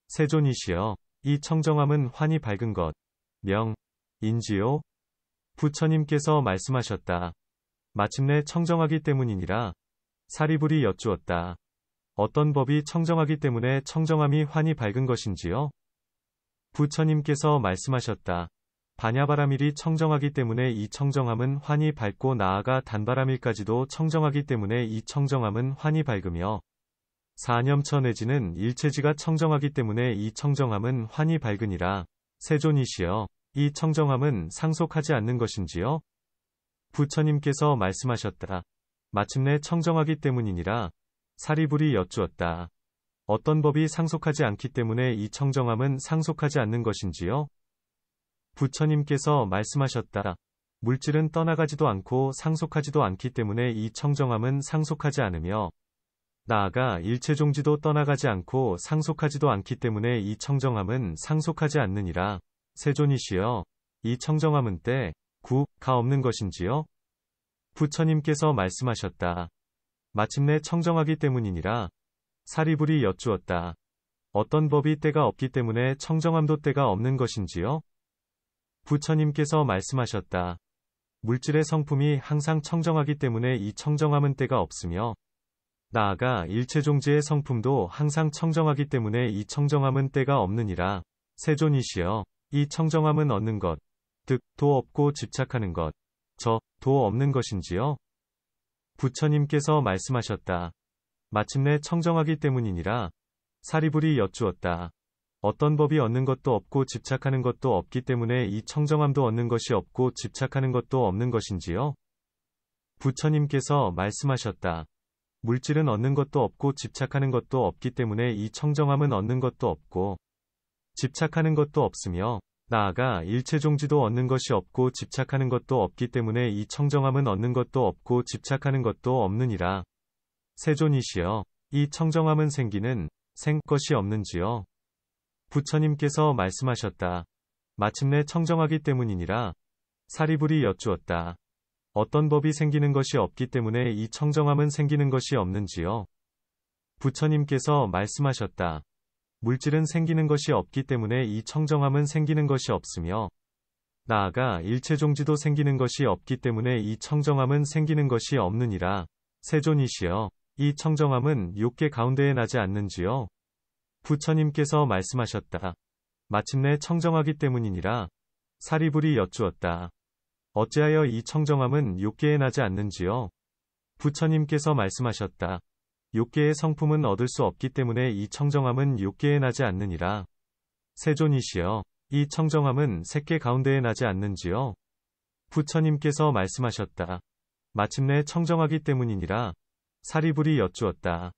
세존이시여, 이 청정함은 환히 밝은 것, 인지요? 부처님께서 말씀하셨다. 마침내 청정하기 때문이니라. 사리불이 여쭈었다. 어떤 법이 청정하기 때문에 청정함이 환히 밝은 것인지요? 부처님께서 말씀하셨다. 반야바라밀이 청정하기 때문에 이 청정함은 환히 밝고 나아가 단바라밀까지도 청정하기 때문에 이 청정함은 환히 밝으며 사념처 내지는 일체지가 청정하기 때문에 이 청정함은 환히 밝으니라. 세존이시여, 이 청정함은 상속하지 않는 것인지요? 부처님께서 말씀하셨다. 마침내 청정하기 때문이니라. 사리불이 여쭈었다. 어떤 법이 상속하지 않기 때문에 이 청정함은 상속하지 않는 것인지요? 부처님께서 말씀하셨다. 물질은 떠나가지도 않고 상속하지도 않기 때문에 이 청정함은 상속하지 않으며 나아가 일체종지도 떠나가지 않고 상속하지도 않기 때문에 이 청정함은 상속하지 않느니라. 세존이시여, 이 청정함은 가 없는 것인지요? 부처님께서 말씀하셨다. 마침내 청정하기 때문이니라. 사리불이 여쭈었다. 어떤 법이 때가 없기 때문에 청정함도 때가 없는 것인지요? 부처님께서 말씀하셨다. 물질의 성품이 항상 청정하기 때문에 이 청정함은 때가 없으며 나아가 일체종지의 성품도 항상 청정하기 때문에 이 청정함은 때가 없느니라. 세존이시여, 이 청정함은 얻는 것, 득, 도 없고 집착하는 것, 도 없는 것인지요? 부처님께서 말씀하셨다. 마침내 청정하기 때문이니라. 사리불이 여쭈었다. 어떤 법이 얻는 것도 없고 집착하는 것도 없기 때문에 이 청정함도 얻는 것이 없고 집착하는 것도 없는 것인지요? 부처님께서 말씀하셨다. 물질은 얻는 것도 없고 집착하는 것도 없기 때문에 이 청정함은 얻는 것도 없고 집착하는 것도 없으며 나아가 일체종지도 얻는 것이 없고 집착하는 것도 없기 때문에 이 청정함은 얻는 것도 없고 집착하는 것도 없느니라. 세존이시여, 이 청정함은 생기는 것이 없는지요? 부처님께서 말씀하셨다. 마침내 청정하기 때문이니라. 사리불이 여쭈었다. 어떤 법이 생기는 것이 없기 때문에 이 청정함은 생기는 것이 없는지요? 부처님께서 말씀하셨다. 물질은 생기는 것이 없기 때문에 이 청정함은 생기는 것이 없으며 나아가 일체종지도 생기는 것이 없기 때문에 이 청정함은 생기는 것이 없느니라. 세존이시여, 이 청정함은 욕계 가운데에 나지 않는지요? 부처님께서 말씀하셨다. 마침내 청정하기 때문이니라. 사리불이 여쭈었다. 어찌하여 이 청정함은 욕계에 나지 않는지요? 부처님께서 말씀하셨다. 욕계의 성품은 얻을 수 없기 때문에 이 청정함은 욕계에 나지 않느니라. 세존이시여, 이 청정함은 색계 가운데에 나지 않는지요? 부처님께서 말씀하셨다. 마침내 청정하기 때문이니라. 사리불이 여쭈었다.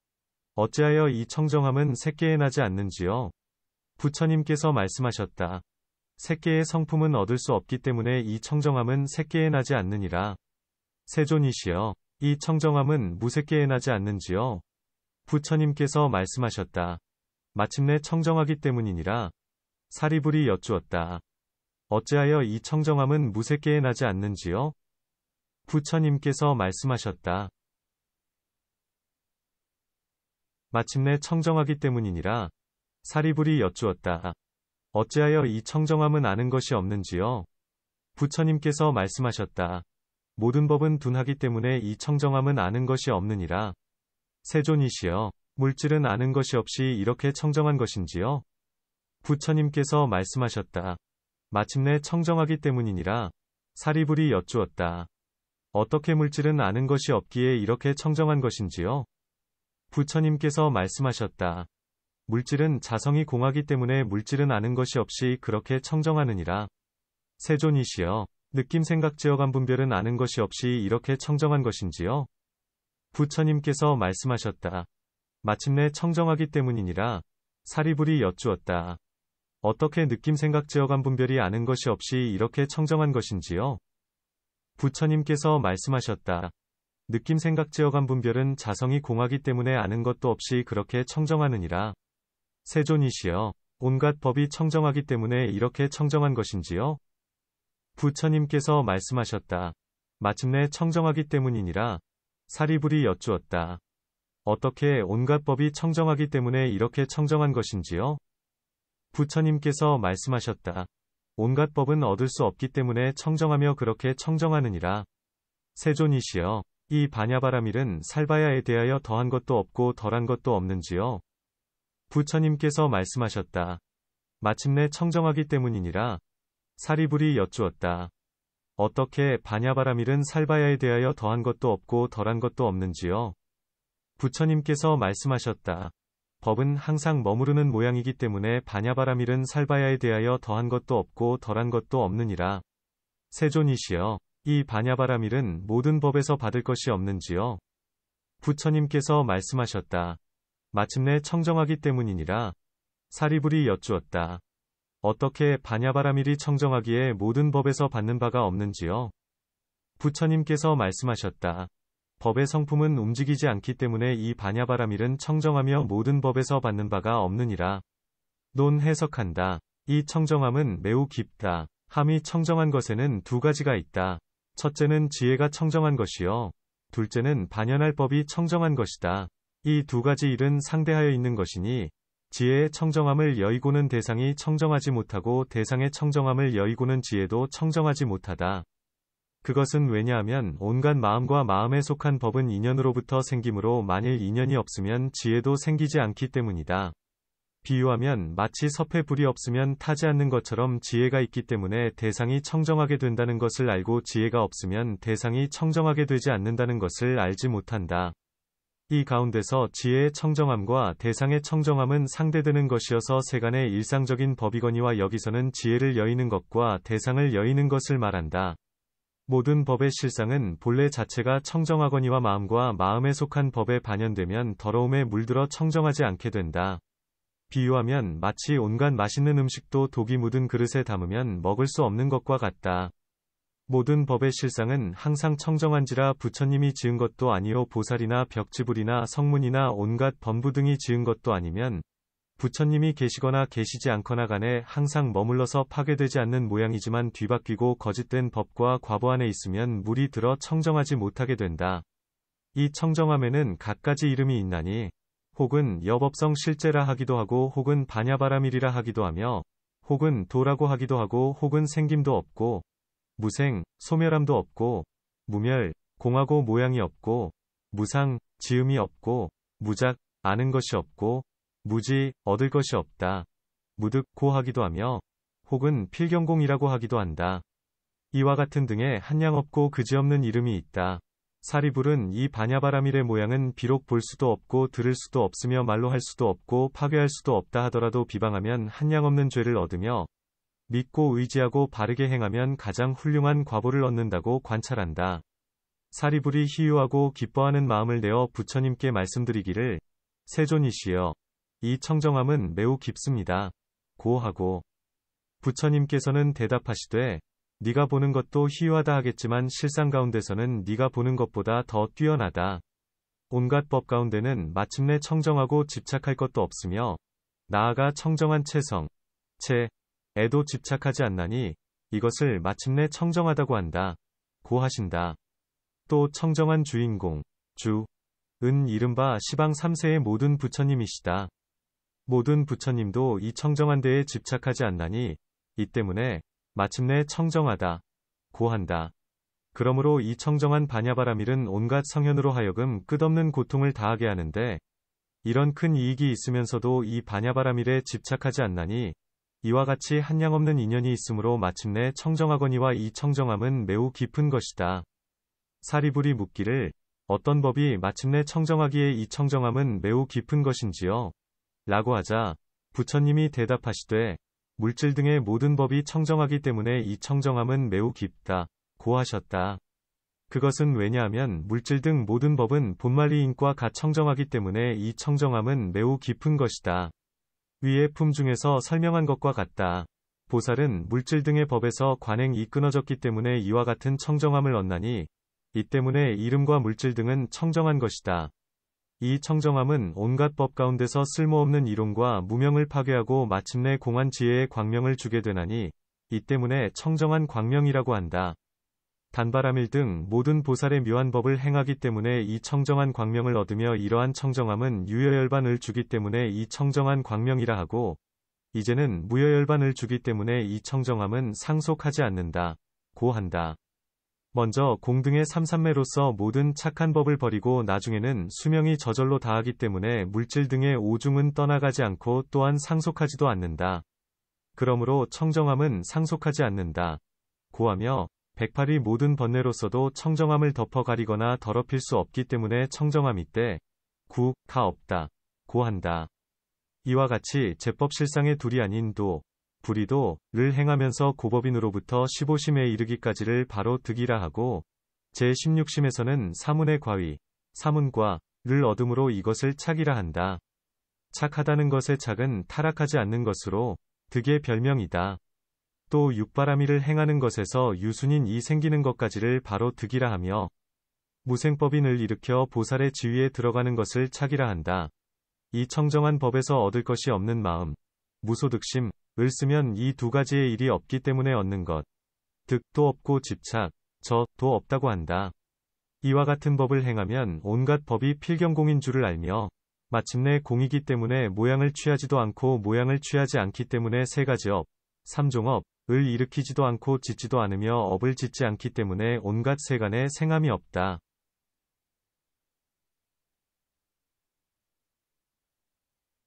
어찌하여 이 청정함은 색계에 나지 않는지요? 부처님께서 말씀하셨다. 색계의 성품은 얻을 수 없기 때문에 이 청정함은 색계에 나지 않느니라. 세존이시여, 이 청정함은 무색계에 나지 않는지요? 부처님께서 말씀하셨다. 마침내 청정하기 때문이니라. 사리불이 여쭈었다. 어찌하여 이 청정함은 무색계에 나지 않는지요? 부처님께서 말씀하셨다. 마침내 청정하기 때문이니라. 사리불이 여쭈었다. 어찌하여 이 청정함은 아는 것이 없는지요? 부처님께서 말씀하셨다. 모든 법은 둔하기 때문에 이 청정함은 아는 것이 없느니라. 세존이시여, 물질은 아는 것이 없이 이렇게 청정한 것인지요? 부처님께서 말씀하셨다. 마침내 청정하기 때문이니라. 사리불이 여쭈었다. 어떻게 물질은 아는 것이 없기에 이렇게 청정한 것인지요? 부처님께서 말씀하셨다. 물질은 자성이 공하기 때문에 물질은 아는 것이 없이 그렇게 청정하느니라. 세존이시여, 느낌 생각 제어감 분별은 아는 것이 없이 이렇게 청정한 것인지요? 부처님께서 말씀하셨다. 마침내 청정하기 때문이니라. 사리불이 여쭈었다. 어떻게 느낌 생각 제어감 분별이 아는 것이 없이 이렇게 청정한 것인지요? 부처님께서 말씀하셨다. 느낌 생각 제어감 분별은 자성이 공하기 때문에 아는 것도 없이 그렇게 청정하느니라. 세존이시여, 온갖 법이 청정하기 때문에 이렇게 청정한 것인지요? 부처님께서 말씀하셨다. 마침내 청정하기 때문이니라. 사리불이 여쭈었다. 어떻게 온갖 법이 청정하기 때문에 이렇게 청정한 것인지요? 부처님께서 말씀하셨다. 온갖 법은 얻을 수 없기 때문에 청정하며 그렇게 청정하느니라. 세존이시여, 이 바냐바라밀은 살바야에 대하여 더한 것도 없고 덜한 것도 없는지요? 부처님께서 말씀하셨다. 마침내 청정하기 때문이니라. 사리불이 여쭈었다. 어떻게 바냐바라밀은 살바야에 대하여 더한 것도 없고 덜한 것도 없는지요? 부처님께서 말씀하셨다. 법은 항상 머무르는 모양이기 때문에 바냐바라밀은 살바야에 대하여 더한 것도 없고 덜한 것도 없느니라. 세존이시여, 이 바냐바라밀은 모든 법에서 받을 것이 없는지요? 부처님께서 말씀하셨다. 마침내 청정하기 때문이니라. 사리불이 여쭈었다. 어떻게 바냐바라밀이 청정하기에 모든 법에서 받는 바가 없는지요? 부처님께서 말씀하셨다. 법의 성품은 움직이지 않기 때문에 이 바냐바라밀은 청정하며 모든 법에서 받는 바가 없느니라. 논 해석한다. 이 청정함은 매우 깊다. 함이 청정한 것에는 두 가지가 있다. 첫째는 지혜가 청정한 것이요. 둘째는 반연할 법이 청정한 것이다. 이 두 가지 일은 상대하여 있는 것이니 지혜의 청정함을 여의고는 대상이 청정하지 못하고 대상의 청정함을 여의고는 지혜도 청정하지 못하다. 그것은 왜냐하면 온갖 마음과 마음에 속한 법은 인연으로부터 생기므로 만일 인연이 없으면 지혜도 생기지 않기 때문이다. 비유하면 마치 섭에 불이 없으면 타지 않는 것처럼 지혜가 있기 때문에 대상이 청정하게 된다는 것을 알고 지혜가 없으면 대상이 청정하게 되지 않는다는 것을 알지 못한다. 이 가운데서 지혜의 청정함과 대상의 청정함은 상대되는 것이어서 세간의 일상적인 법이거니와 여기서는 지혜를 여의는 것과 대상을 여의는 것을 말한다. 모든 법의 실상은 본래 자체가 청정하거니와 마음과 마음에 속한 법에 반연되면 더러움에 물들어 청정하지 않게 된다. 비유하면 마치 온갖 맛있는 음식도 독이 묻은 그릇에 담으면 먹을 수 없는 것과 같다. 모든 법의 실상은 항상 청정한지라 부처님이 지은 것도 아니요 보살이나 벽지불이나 성문이나 온갖 범부 등이 지은 것도 아니면 부처님이 계시거나 계시지 않거나 간에 항상 머물러서 파괴되지 않는 모양이지만 뒤바뀌고 거짓된 법과 과보 안에 있으면 물이 들어 청정하지 못하게 된다. 이 청정함에는 갖가지 이름이 있나니 혹은 여법성 실제라 하기도 하고 혹은 반야바라밀이라 하기도 하며 혹은 도라고 하기도 하고 혹은 생김도 없고 무생, 소멸함도 없고 무멸, 공하고 모양이 없고 무상, 지음이 없고 무작, 아는 것이 없고 무지, 얻을 것이 없다. 무득고 하기도 하며 혹은 필경공이라고 하기도 한다. 이와 같은 등의 한량 없고 그지없는 이름이 있다. 사리불은 이 반야바라밀의 모양은 비록 볼 수도 없고 들을 수도 없으며 말로 할 수도 없고 파괴할 수도 없다 하더라도 비방하면 한량 없는 죄를 얻으며 믿고 의지하고 바르게 행하면 가장 훌륭한 과보를 얻는다고 관찰한다. 사리불이 희유하고 기뻐하는 마음을 내어 부처님께 말씀드리기를 세존이시여 이 청정함은 매우 깊습니다. 고 하고 부처님께서는 대답하시되 네가 보는 것도 희유하다 하겠지만 실상 가운데서는 네가 보는 것보다 더 뛰어나다. 온갖 법 가운데는 마침내 청정하고 집착할 것도 없으며 나아가 청정한 체성, 체에도 집착하지 않나니 이것을 마침내 청정하다고 한다. 고 하신다. 또 청정한 주인공, 은 이른바 시방 3세의 모든 부처님이시다. 모든 부처님도 이 청정한 데에 집착하지 않나니 이 때문에 마침내 청정하다. 고 한다. 그러므로 이 청정한 반야바라밀은 온갖 성현으로 하여금 끝없는 고통을 다하게 하는데 이런 큰 이익이 있으면서도 이 반야바라밀에 집착하지 않나니 이와 같이 한량없는 인연이 있으므로 마침내 청정하거니와 이 청정함은 매우 깊은 것이다. 사리불이 묻기를 어떤 법이 마침내 청정하기에 이 청정함은 매우 깊은 것인지요? 라고 하자 부처님이 대답하시되 물질 등의 모든 법이 청정하기 때문에 이 청정함은 매우 깊다. 고 하셨다. 그것은 왜냐하면 물질 등 모든 법은 본말이인과 같 청정하기 때문에 이 청정함은 매우 깊은 것이다. 위의 품 중에서 설명한 것과 같다. 보살은 물질 등의 법에서 관행이 끊어졌기 때문에 이와 같은 청정함을 얻나니 이 때문에 이름과 물질 등은 청정한 것이다. 이 청정함은 온갖 법 가운데서 쓸모없는 이론과 무명을 파괴하고 마침내 공한 지혜의 광명을 주게 되나니 이 때문에 청정한 광명이라고 한다. 단바라밀 등 모든 보살의 묘한 법을 행하기 때문에 이 청정한 광명을 얻으며 이러한 청정함은 유여열반을 주기 때문에 이 청정한 광명이라 하고 이제는 무여열반을 주기 때문에 이 청정함은 상속하지 않는다. 고 한다. 먼저 공등의 삼삼매로서 모든 착한 법을 버리고 나중에는 수명이 저절로 다하기 때문에 물질 등의 오중은 떠나가지 않고 또한 상속하지도 않는다. 그러므로 청정함은 상속하지 않는다. 고하며 108이 모든 번뇌로서도 청정함을 덮어 가리거나 더럽힐 수 없기 때문에 청정함이 때, 가 없다. 고한다. 이와 같이 제법실상의 둘이 아닌 불이도를 행하면서 고법인으로부터 15심에 이르기까지를 바로 득이라 하고 제16심에서는 사문의 과위, 사문과를 얻음으로 이것을 착이라 한다. 착하다는 것의 착은 타락하지 않는 것으로 득의 별명이다. 또 육바라밀을 행하는 것에서 유순인 이 생기는 것까지를 바로 득이라 하며 무생법인을 일으켜 보살의 지위에 들어가는 것을 착이라 한다. 이 청정한 법에서 얻을 것이 없는 마음, 무소득심, 을 쓰면 이 두 가지의 일이 없기 때문에 얻는 것, 득도 없고 집착, 도 없다고 한다. 이와 같은 법을 행하면 온갖 법이 필경공인 줄을 알며 마침내 공이기 때문에 모양을 취하지도 않고 모양을 취하지 않기 때문에 세 가지 업, 삼종업을 일으키지도 않고 짓지도 않으며 업을 짓지 않기 때문에 온갖 세간에 생함이 없다.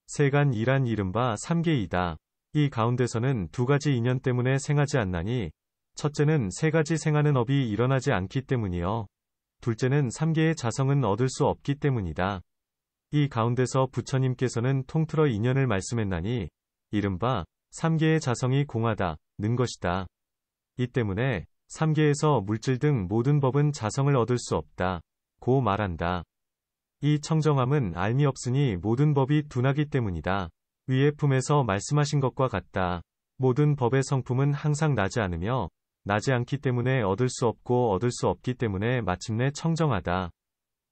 세간이란 이른바 삼계이다. 이 가운데서는 두 가지 인연 때문에 생하지 않나니 첫째는 세 가지 생하는 업이 일어나지 않기 때문이요. 둘째는 삼계의 자성은 얻을 수 없기 때문이다. 이 가운데서 부처님께서는 통틀어 인연을 말씀했나니 이른바 삼계의 자성이 공하다 는 것이다. 이 때문에 삼계에서 물질 등 모든 법은 자성을 얻을 수 없다 고 말한다. 이 청정함은 알미 없으니 모든 법이 둔하기 때문이다. 위의 품에서 말씀하신 것과 같다. 모든 법의 성품은 항상 나지 않으며 나지 않기 때문에 얻을 수 없고 얻을 수 없기 때문에 마침내 청정하다.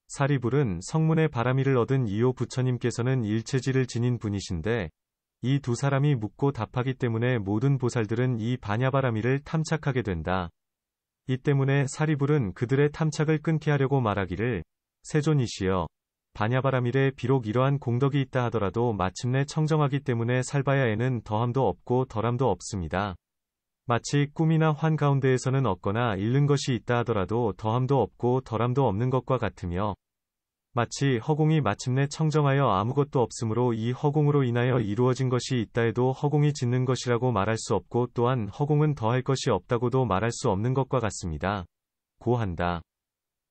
사리불은 성문의 바라미를 얻은 이호 부처님께서는 일체지를 지닌 분이신데 이 두 사람이 묻고 답하기 때문에 모든 보살들은 이 반야바라미를 탐착하게 된다. 이 때문에 사리불은 그들의 탐착을 끊게 하려고 말하기를 세존이시여 반야바라밀에 비록 이러한 공덕이 있다 하더라도 마침내 청정하기 때문에 살바야에는 더함도 없고 덜함도 없습니다. 마치 꿈이나 환 가운데에서는 얻거나 잃는 것이 있다 하더라도 더함도 없고 덜함도 없는 것과 같으며 마치 허공이 마침내 청정하여 아무것도 없으므로 이 허공으로 인하여 이루어진 것이 있다 해도 허공이 짓는 것이라고 말할 수 없고 또한 허공은 더할 것이 없다고도 말할 수 없는 것과 같습니다. 고 한다.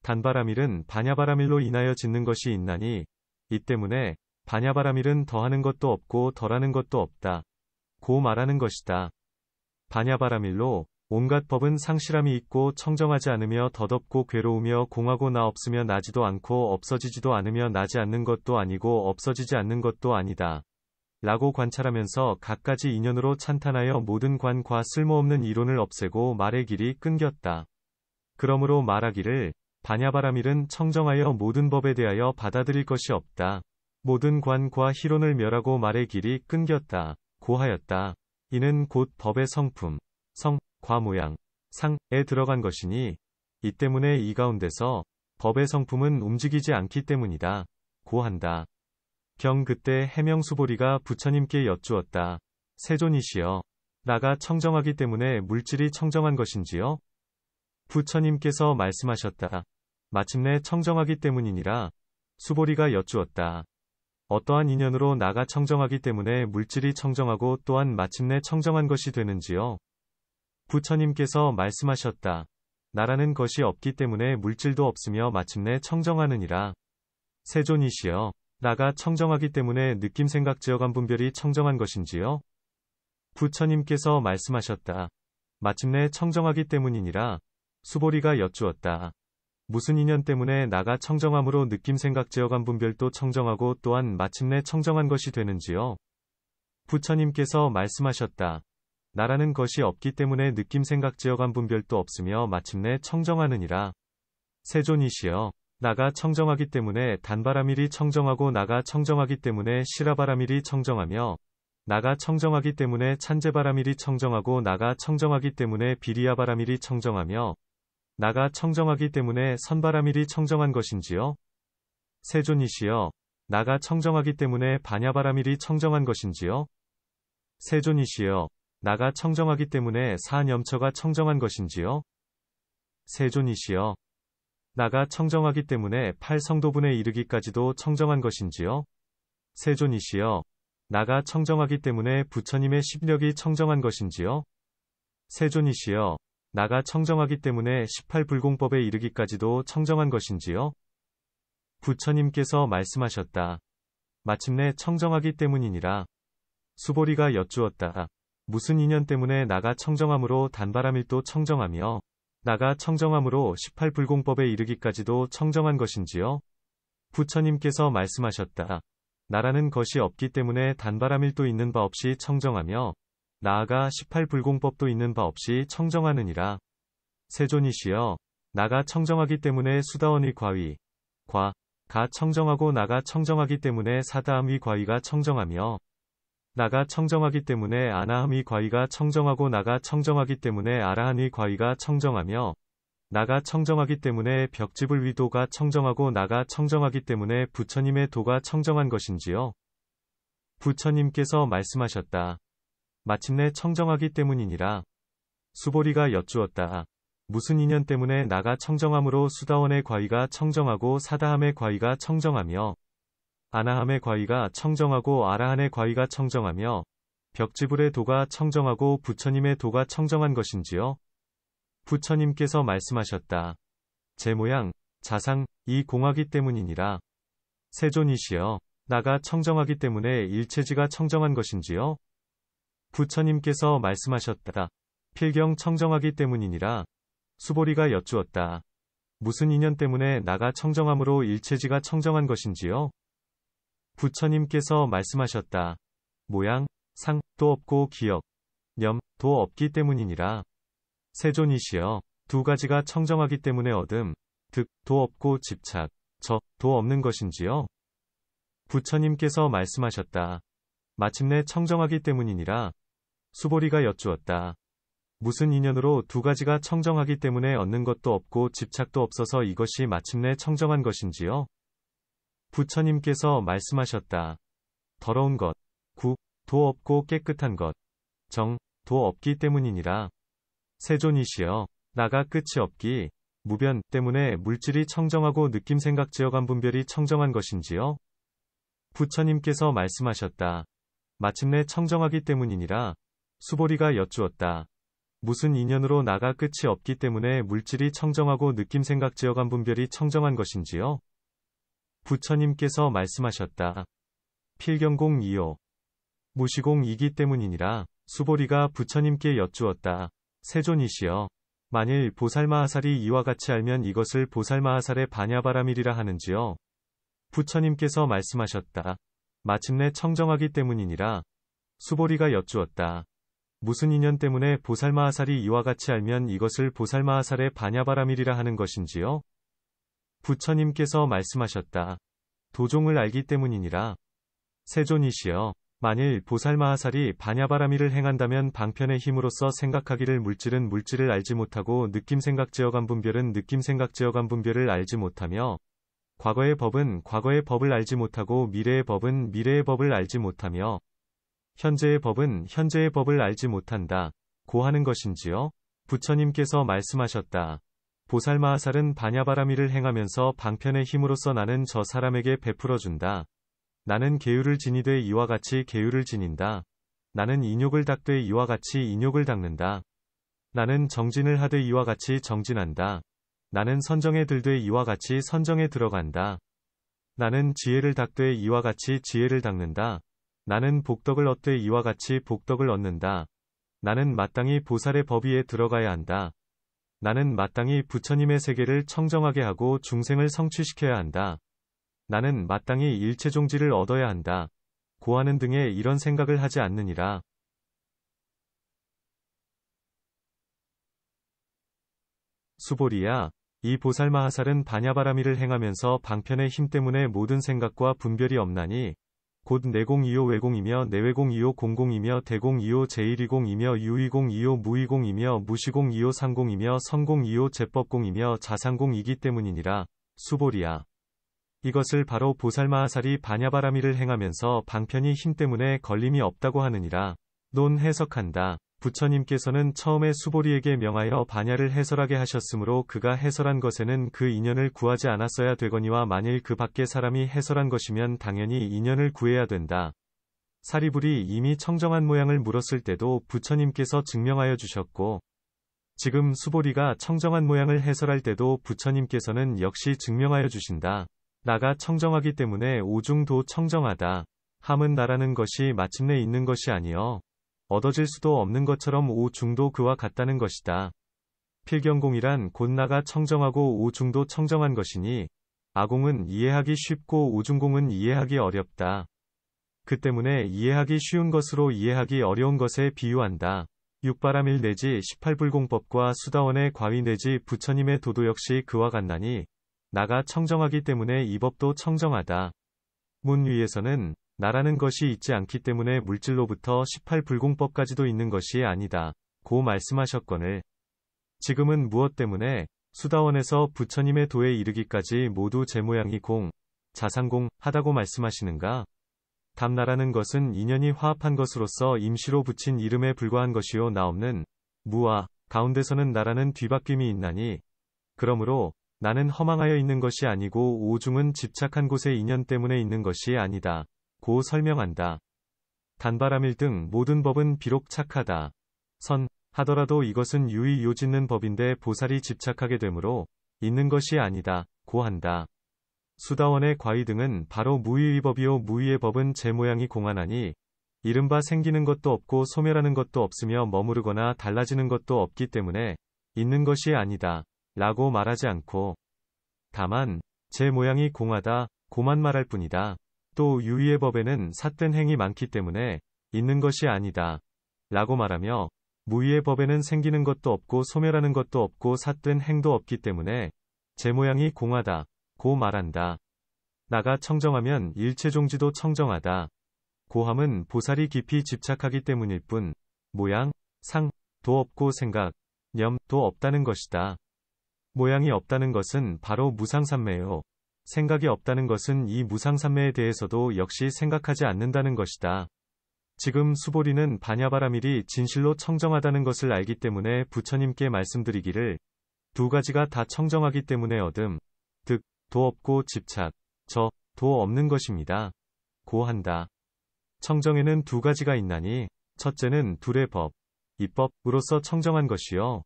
단바라밀은 반야바라밀로 인하여 짓는 것이 있나니 이 때문에 반야바라밀은 더하는 것도 없고 덜하는 것도 없다. 고 말하는 것이다. 반야바라밀로 온갖 법은 상실함이 있고 청정하지 않으며 덧없고 괴로우며 공하고 나 없으며 나지도 않고 없어지지도 않으며 나지 않는 것도 아니고 없어지지 않는 것도 아니다. 라고 관찰하면서 갖가지 인연으로 찬탄하여 모든 관과 쓸모없는 이론을 없애고 말의 길이 끊겼다. 그러므로 말하기를 반야바라밀은 청정하여 모든 법에 대하여 받아들일 것이 없다. 모든 관과 희론을 멸하고 말의 길이 끊겼다. 고 하였다. 이는 곧 법의 성품, 성, 과 모양, 상에 들어간 것이니 이 때문에 이 가운데서 법의 성품은 움직이지 않기 때문이다. 고 한다. 경 그때 해명수보리가 부처님께 여쭈었다. 세존이시여, 나가 청정하기 때문에 물질이 청정한 것인지요? 부처님께서 말씀하셨다. 마침내 청정하기 때문이니라. 수보리가 여쭈었다. 어떠한 인연으로 나가 청정하기 때문에 물질이 청정하고 또한 마침내 청정한 것이 되는지요? 부처님께서 말씀하셨다. 나라는 것이 없기 때문에 물질도 없으며 마침내 청정하느니라. 세존이시여, 나가 청정하기 때문에 느낌생각지어감 분별이 청정한 것인지요? 부처님께서 말씀하셨다. 마침내 청정하기 때문이니라. 수보리가 여쭈었다. 무슨 인연 때문에 나가 청정함으로 느낌생각지어감 분별도 청정하고 또한 마침내 청정한 것이 되는지요? 부처님께서 말씀하셨다. 나라는 것이 없기 때문에 느낌생각지어감 분별도 없으며 마침내 청정하느니라. 세존이시여, 나가 청정하기 때문에 단바라밀이 청정하고 나가 청정하기 때문에 시라바라밀이 청정하며 나가 청정하기 때문에 찬제바라밀이 청정하고 나가 청정하기 때문에 비리야바라밀이 청정하며 나가 청정하기 때문에 선바라밀이 청정한 것인지요? 세존이시여, 나가 청정하기 때문에 반야바라밀이 청정한 것인지요? 세존이시여, 나가 청정하기 때문에 사념처가 청정한 것인지요? 세존이시여, 나가 청정하기 때문에 팔성도분에 이르기까지도 청정한 것인지요? 세존이시여, 나가 청정하기 때문에 부처님의 십력이 청정한 것인지요? 세존이시여, 나가 청정하기 때문에 18불공법에 이르기까지도 청정한 것인지요? 부처님께서 말씀하셨다. 마침내 청정하기 때문이니라. 수보리가 여쭈었다. 무슨 인연 때문에 나가 청정함으로 단바라밀도 청정하며 나가 청정함으로 18불공법에 이르기까지도 청정한 것인지요? 부처님께서 말씀하셨다. 나라는 것이 없기 때문에 단바라밀도 있는 바 없이 청정하며 나아가 18불공법도 있는 바 없이 청정하느니라. 세존이시여, 나가 청정하기 때문에 수다원의 과위, 가 청정하고 나가 청정하기 때문에 사다함의 과위가 청정하며 나가 청정하기 때문에 아나함의 과위가 청정하고 나가 청정하기 때문에 아라한의 과위가 청정하며 나가 청정하기 때문에 벽집을 위도가 청정하고 나가 청정하기 때문에 부처님의 도가 청정한 것인지요? 부처님께서 말씀하셨다. 마침내 청정하기 때문이니라. 수보리가 여쭈었다. 무슨 인연 때문에 나가 청정함으로 수다원의 과위가 청정하고 사다함의 과위가 청정하며 아나함의 과위가 청정하고 아라한의 과위가 청정하며 벽지불의 도가 청정하고 부처님의 도가 청정한 것인지요? 부처님께서 말씀하셨다. 제 모양, 자상, 이 공하기 때문이니라. 세존이시여, 나가 청정하기 때문에 일체지가 청정한 것인지요? 부처님께서 말씀하셨다. 필경 청정하기 때문이니라. 수보리가 여쭈었다. 무슨 인연 때문에 나가 청정함으로 일체지가 청정한 것인지요? 부처님께서 말씀하셨다. 모양, 상, 도 없고 기억, 념, 도 없기 때문이니라. 세존이시여, 두 가지가 청정하기 때문에 얻음, 득, 도 없고 집착, 저, 도 없는 것인지요? 부처님께서 말씀하셨다. 마침내 청정하기 때문이니라. 수보리가 여쭈었다. 무슨 인연으로 두 가지가 청정하기 때문에 얻는 것도 없고 집착도 없어서 이것이 마침내 청정한 것인지요? 부처님께서 말씀하셨다. 더러운 것, 구, 도 없고 깨끗한 것, 정, 도 없기 때문이니라. 세존이시여, 나가 끝이 없기, 무변 때문에 물질이 청정하고 느낌 생각 지어감 분별이 청정한 것인지요? 부처님께서 말씀하셨다. 마침내 청정하기 때문이니라. 수보리가 여쭈었다. 무슨 인연으로 나가 끝이 없기 때문에 물질이 청정하고 느낌 생각 지어감 분별이 청정한 것인지요? 부처님께서 말씀하셨다. 필경공 이요. 무시공이기 때문이니라. 수보리가 부처님께 여쭈었다. 세존이시여, 만일 보살마하살이 이와 같이 알면 이것을 보살마하살의 반야바라밀이라 하는지요? 부처님께서 말씀하셨다. 마침내 청정하기 때문이니라. 수보리가 여쭈었다. 무슨 인연 때문에 보살마하살이 이와 같이 알면 이것을 보살마하살의 반야바라밀이라 하는 것인지요? 부처님께서 말씀하셨다. 도종을 알기 때문이니라. 세존이시여, 만일 보살마하살이 반야바라밀을 행한다면 방편의 힘으로써 생각하기를 물질은 물질을 알지 못하고 느낌 생각 지어감 분별은 느낌 생각 지어감 분별을 알지 못하며 과거의 법은 과거의 법을 알지 못하고 미래의 법은 미래의 법을 알지 못하며 현재의 법은 현재의 법을 알지 못한다. 고 하는 것인지요? 부처님께서 말씀하셨다. 보살마하살은 반야바라밀을 행하면서 방편의 힘으로써 나는 저 사람에게 베풀어준다. 나는 계율을 지니되 이와 같이 계율을 지닌다. 나는 인욕을 닦되 이와 같이 인욕을 닦는다. 나는 정진을 하되 이와 같이 정진한다. 나는 선정에 들되 이와 같이 선정에 들어간다. 나는 지혜를 닦되 이와 같이 지혜를 닦는다. 나는 복덕을 얻되 이와 같이 복덕을 얻는다. 나는 마땅히 보살의 법 위에 들어가야 한다. 나는 마땅히 부처님의 세계를 청정하게 하고 중생을 성취시켜야 한다. 나는 마땅히 일체종지를 얻어야 한다. 고하는 등의 이런 생각을 하지 않느니라. 수보리야, 이 보살마하살은 반야바라밀을 행하면서 방편의 힘 때문에 모든 생각과 분별이 없나니 곧 내공이요 외공이며 내외공이요 공공이며 대공이요 제1이공이며 유이공이요 무이공이며 무시공이요 상공이며 성공이요 제법공이며 자상공이기 때문이니라. 수보리야, 이것을 바로 보살마하살이 반야바라밀을 행하면서 방편이 힘 때문에 걸림이 없다고 하느니라. 논 해석한다. 부처님께서는 처음에 수보리에게 명하여 반야를 해설하게 하셨으므로 그가 해설한 것에는 그 인연을 구하지 않았어야 되거니와 만일 그 밖에 사람이 해설한 것이면 당연히 인연을 구해야 된다. 사리불이 이미 청정한 모양을 물었을 때도 부처님께서 증명하여 주셨고 지금 수보리가 청정한 모양을 해설할 때도 부처님께서는 역시 증명하여 주신다. 나가 청정하기 때문에 오중도 청정하다. 함은 나라는 것이 마침내 있는 것이 아니여 얻어질 수도 없는 것처럼 오중도 그와 같다는 것이다. 필경공이란 곧 나가 청정하고 오중도 청정한 것이니 아공은 이해하기 쉽고 오중공은 이해하기 어렵다. 그 때문에 이해하기 쉬운 것으로 이해하기 어려운 것에 비유한다. 육바라밀 내지 18불공법과 수다원의 과위 내지 부처님의 도도 역시 그와 같나니 나가 청정하기 때문에 이 법도 청정하다. 문 위에서는 나라는 것이 있지 않기 때문에 물질로부터 18불공법까지도 있는 것이 아니다. 고 말씀하셨거늘 지금은 무엇 때문에 수다원에서 부처님의 도에 이르기까지 모두 제 모양이 공, 자상공 하다고 말씀하시는가? 답나라는 것은 인연이 화합한 것으로서 임시로 붙인 이름에 불과한 것이요 나없는 무와 가운데서는 나라는 뒤바뀜이 있나니 그러므로 나는 허망하여 있는 것이 아니고 오중은 집착한 곳의 인연 때문에 있는 것이 아니다. 고 설명한다. 단바라밀 등 모든 법은 비록 착하다. 선 하더라도 이것은 유의 요짓는 법인데 보살이 집착하게 되므로 있는 것이 아니다. 고 한다. 수다원의 과의 등은 바로 무의의 법이요 무의의 법은 제 모양이 공하나니 이른바 생기는 것도 없고 소멸하는 것도 없으며 머무르거나 달라지는 것도 없기 때문에 있는 것이 아니다 라고 말하지 않고 다만 제 모양이 공하다 고만 말할 뿐이다. 또 유의의 법에는 삿된 행이 많기 때문에 있는 것이 아니다 라고 말하며 무의의 법에는 생기는 것도 없고 소멸하는 것도 없고 삿된 행도 없기 때문에 제 모양이 공하다 고 말한다. 나가 청정하면 일체종지도 청정하다. 고함은 보살이 깊이 집착하기 때문일 뿐 모양, 상, 도 없고 생각, 념도 없다는 것이다. 모양이 없다는 것은 바로 무상삼매요. 생각이 없다는 것은 이 무상삼매에 대해서도 역시 생각하지 않는다는 것이다. 지금 수보리는 반야바라밀이 진실로 청정하다는 것을 알기 때문에 부처님께 말씀드리기를 두 가지가 다 청정하기 때문에 얻음, 득, 도 없고 집착, 저, 도 없는 것입니다. 고 한다. 청정에는 두 가지가 있나니 첫째는 둘의 법, 이법으로서 청정한 것이요.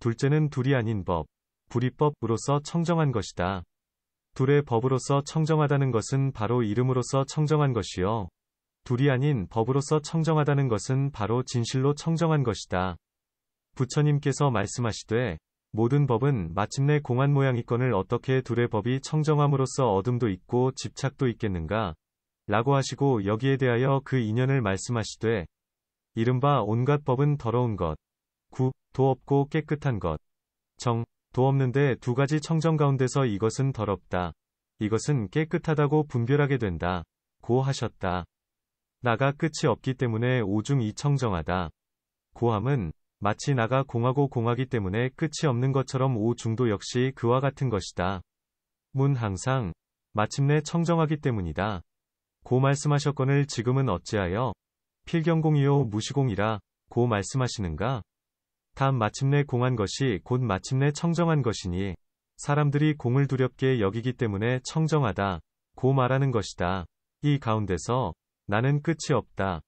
둘째는 둘이 아닌 법, 불이법으로서 청정한 것이다. 둘의 법으로서 청정하다는 것은 바로 이름으로서 청정한 것이요. 둘이 아닌 법으로서 청정하다는 것은 바로 진실로 청정한 것이다. 부처님께서 말씀하시되 모든 법은 마침내 공한 모양이건을 어떻게 둘의 법이 청정함으로써 어둠도 있고 집착도 있겠는가? 라고 하시고 여기에 대하여 그 인연을 말씀하시되 이른바 온갖 법은 더러운 것, 구, 도 없고 깨끗한 것, 정, 도 없는데 두 가지 청정 가운데서 이것은 더럽다. 이것은 깨끗하다고 분별하게 된다. 고 하셨다. 나가 끝이 없기 때문에 오중 이청정하다. 고함은 마치 나가 공하고 공하기 때문에 끝이 없는 것처럼 오중도 역시 그와 같은 것이다. 문 항상 마침내 청정하기 때문이다. 고 말씀하셨거늘 지금은 어찌하여 필경공이요 무시공이라 고 말씀하시는가? 다음 마침내 공한 것이 곧 마침내 청정한 것이니 사람들이 공을 두렵게 여기기 때문에 청정하다 고 말하는 것이다. 이 가운데서 나는 끝이 없다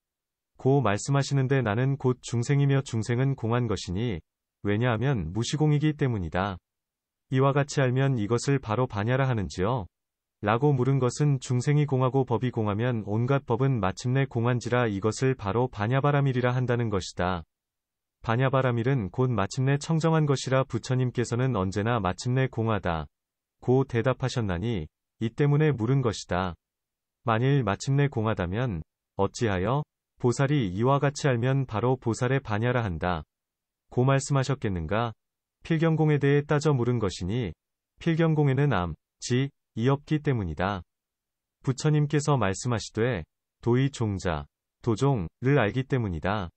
고 말씀하시는데 나는 곧 중생이며 중생은 공한 것이니 왜냐하면 무시공이기 때문이다. 이와 같이 알면 이것을 바로 반야라 하는지요? 라고 물은 것은 중생이 공하고 법이 공하면 온갖 법은 마침내 공한지라 이것을 바로 반야바라밀이라 한다는 것이다. 반야바라밀은 곧 마침내 청정한 것이라 부처님께서는 언제나 마침내 공하다 고 대답하셨나니 이 때문에 물은 것이다. 만일 마침내 공하다면 어찌하여 보살이 이와 같이 알면 바로 보살의 반야라 한다 고 말씀하셨겠는가? 필경공에 대해 따져 물은 것이니 필경공에는 암, 지, 이 없기 때문이다. 부처님께서 말씀하시되 도의 종자, 도종을 알기 때문이다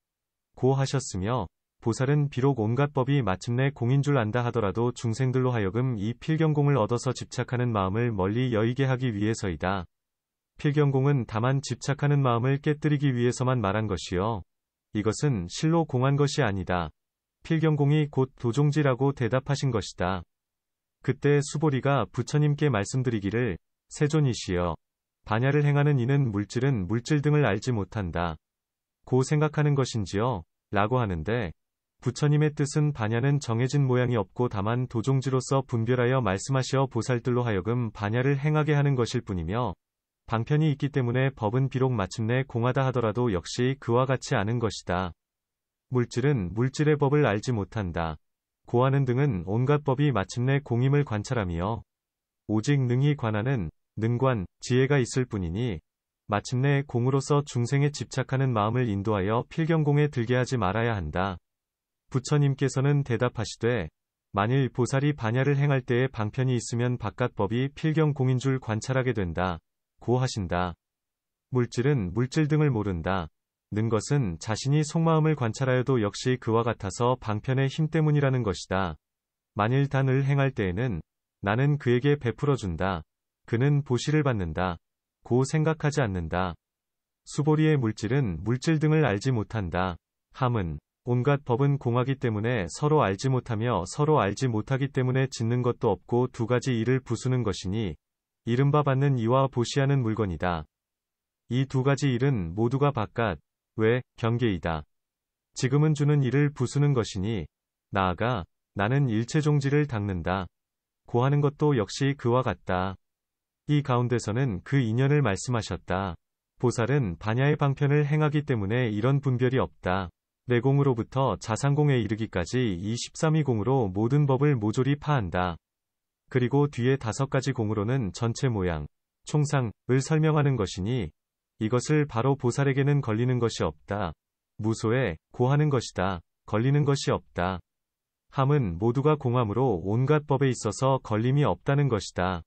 고 하셨으며 보살은 비록 온갖 법이 마침내 공인 줄 안다 하더라도 중생들로 하여금 이 필경공을 얻어서 집착하는 마음을 멀리 여의게 하기 위해서이다. 필경공은 다만 집착하는 마음을 깨뜨리기 위해서만 말한 것이요. 이것은 실로 공한 것이 아니다. 필경공이 곧 도종지라고 대답하신 것이다. 그때 수보리가 부처님께 말씀드리기를 세존이시여 반야를 행하는 이는 물질은 물질 등을 알지 못한다 고 생각하는 것인지요? 라고 하는데 부처님의 뜻은 반야는 정해진 모양이 없고 다만 도종지로서 분별하여 말씀하시어 보살들로 하여금 반야를 행하게 하는 것일 뿐이며 방편이 있기 때문에 법은 비록 마침내 공하다 하더라도 역시 그와 같이 아는 것이다. 물질은 물질의 법을 알지 못한다. 고하는 등은 온갖 법이 마침내 공임을 관찰하며 오직 능히 관하는 능관, 지혜가 있을 뿐이니 마침내 공으로서 중생에 집착하는 마음을 인도하여 필경공에 들게 하지 말아야 한다. 부처님께서는 대답하시되 만일 보살이 반야를 행할 때에 방편이 있으면 바깥 법이 필경공인 줄 관찰하게 된다. 고 하신다. 물질은 물질 등을 모른다. 는 것은 자신이 속마음을 관찰하여도 역시 그와 같아서 방편의 힘 때문이라는 것이다. 만일 단을 행할 때에는 나는 그에게 베풀어준다. 그는 보시를 받는다. 고 생각하지 않는다. 수보리의 물질은 물질 등을 알지 못한다. 함은 온갖 법은 공하기 때문에 서로 알지 못하며 서로 알지 못하기 때문에 짓는 것도 없고 두 가지 일을 부수는 것이니 이른바 받는 이와 보시하는 물건이다. 이 두 가지 일은 모두가 바깥, 외, 경계이다. 지금은 주는 일을 부수는 것이니 나아가 나는 일체종지를 닦는다. 고 하는 것도 역시 그와 같다. 이 가운데서는 그 인연을 말씀하셨다. 보살은 반야의 방편을 행하기 때문에 이런 분별이 없다. 내공으로부터 자상공에 이르기까지 이 13위공으로 모든 법을 모조리 파한다. 그리고 뒤에 5가지 공으로는 전체 모양, 총상을 설명하는 것이니 이것을 바로 보살에게는 걸리는 것이 없다. 무소에 고하는 것이다. 걸리는 것이 없다. 함은 모두가 공함으로 온갖 법에 있어서 걸림이 없다는 것이다.